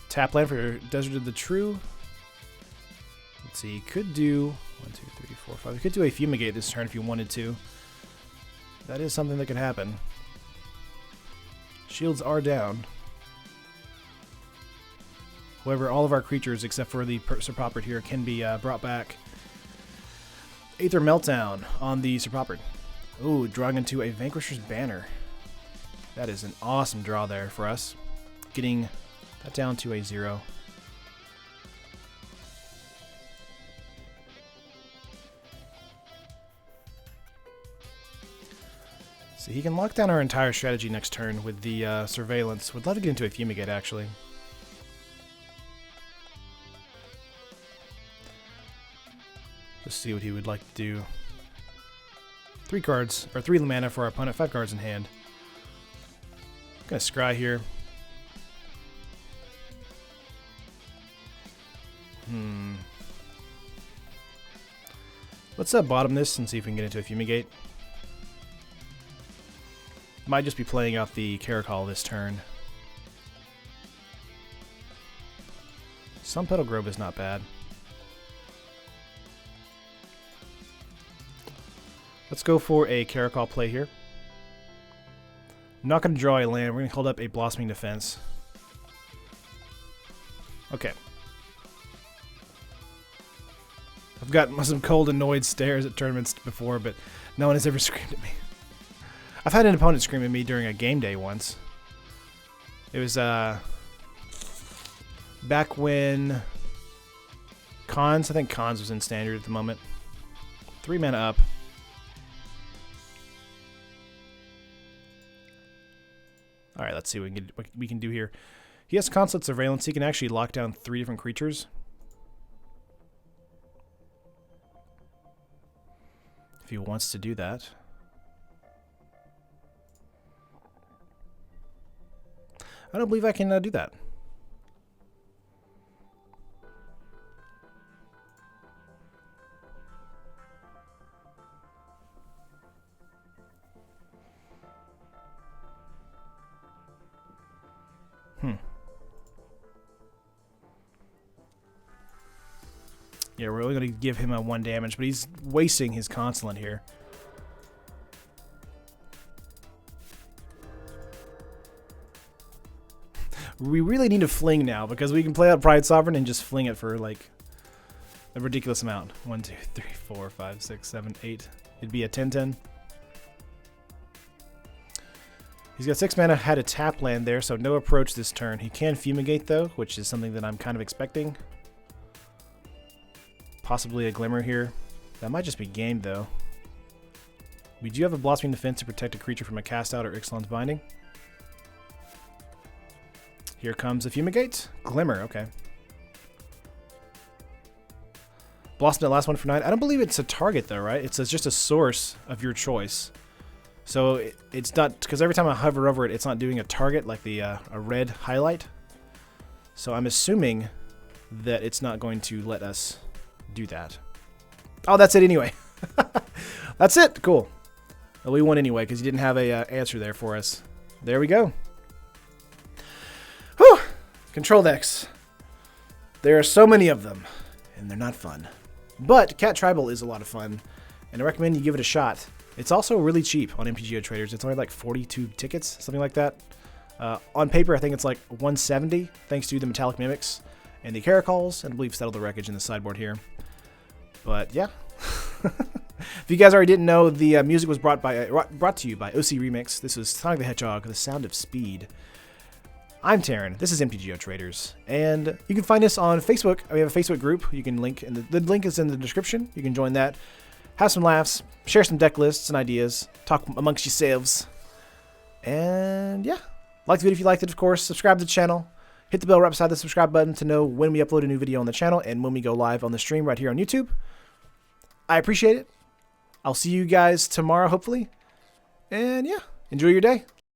A: Tap land for Desert of the True. Let's see, could do 1, 2, 3, 4, 5. We could do a Fumigate this turn if you wanted to. That is something that could happen. Shields are down. However, all of our creatures, except for the Sir Poppert here, can be brought back. Aether Meltdown on the Sir Poppert. Ooh, drawing into a Vanquisher's Banner. That is an awesome draw there for us. Getting... that down to a 0. So he can lock down our entire strategy next turn with the Surveillance. Would love to get into a Fumigate, actually. Just see what he would like to do. 3 cards, or 3 mana for our opponent, 5 cards in hand. Gonna scry here. Let's bottom this and see if we can get into a Fumigate. Might just be playing out the Caracol this turn. Some Petal Grove is not bad. Let's go for a Caracol play here. I'm not going to draw a land. We're going to hold up a Blossoming Defense. Okay. I've gotten some cold, annoyed stares at tournaments before, but no one has ever screamed at me. I've had an opponent scream at me during a game day once. It was back when Khans, I think Khans was in standard at the moment. 3 mana up. Alright, let's see what we can do here. He has Consulate Surveillance. He can actually lock down 3 different creatures. If he wants to do that. I don't believe I can do that. Yeah, we're only going to give him a 1 damage, but he's wasting his Consulate here. We really need to fling now, because we can play out Pride Sovereign and just fling it for, like, a ridiculous amount. 1, 2, 3, 4, 5, 6, 7, 8. It'd be a 10-10. He's got 6 mana, had a tap land there, so no approach this turn. He can Fumigate, though, which is something that I'm kind of expecting. Possibly a Glimmer here. That might just be game, though. We do have a Blossoming Defense to protect a creature from a cast out or Ixalan's Binding. Here comes a Fumigate. Glimmer, okay. Blossom, that last one for 9. I don't believe it's a target, though, right? It's just a source of your choice. So it's not, because every time I hover over it, it's not doing a target like the a red highlight. So I'm assuming that it's not going to let us do that. Oh, that's it anyway. That's it. Cool. Well, we won anyway because he didn't have a answer there for us. There we go. Whew. Control decks. There are so many of them, and they're not fun. But Cat Tribal is a lot of fun, and I recommend you give it a shot. It's also really cheap on MTGO Traders. It's only like 42 tickets, something like that. On paper, I think it's like 170, thanks to the Metallic Mimics and the Caracols, and I believe Settle the Wreckage in the sideboard here. But yeah. If you guys already didn't know, the music was brought to you by OC Remix. This was Sonic the Hedgehog, The Sound of Speed. I'm Taryn. This is MTGO Traders, and you can find us on Facebook. We have a Facebook group. You can link, and the link is in the description. You can join that, have some laughs, share some deck lists and ideas, talk amongst yourselves, and yeah. Like the video if you liked it, of course. Subscribe to the channel. Hit the bell right beside the subscribe button to know when we upload a new video on the channel and when we go live on the stream right here on YouTube. I appreciate it. I'll see you guys tomorrow, hopefully. And yeah, enjoy your day.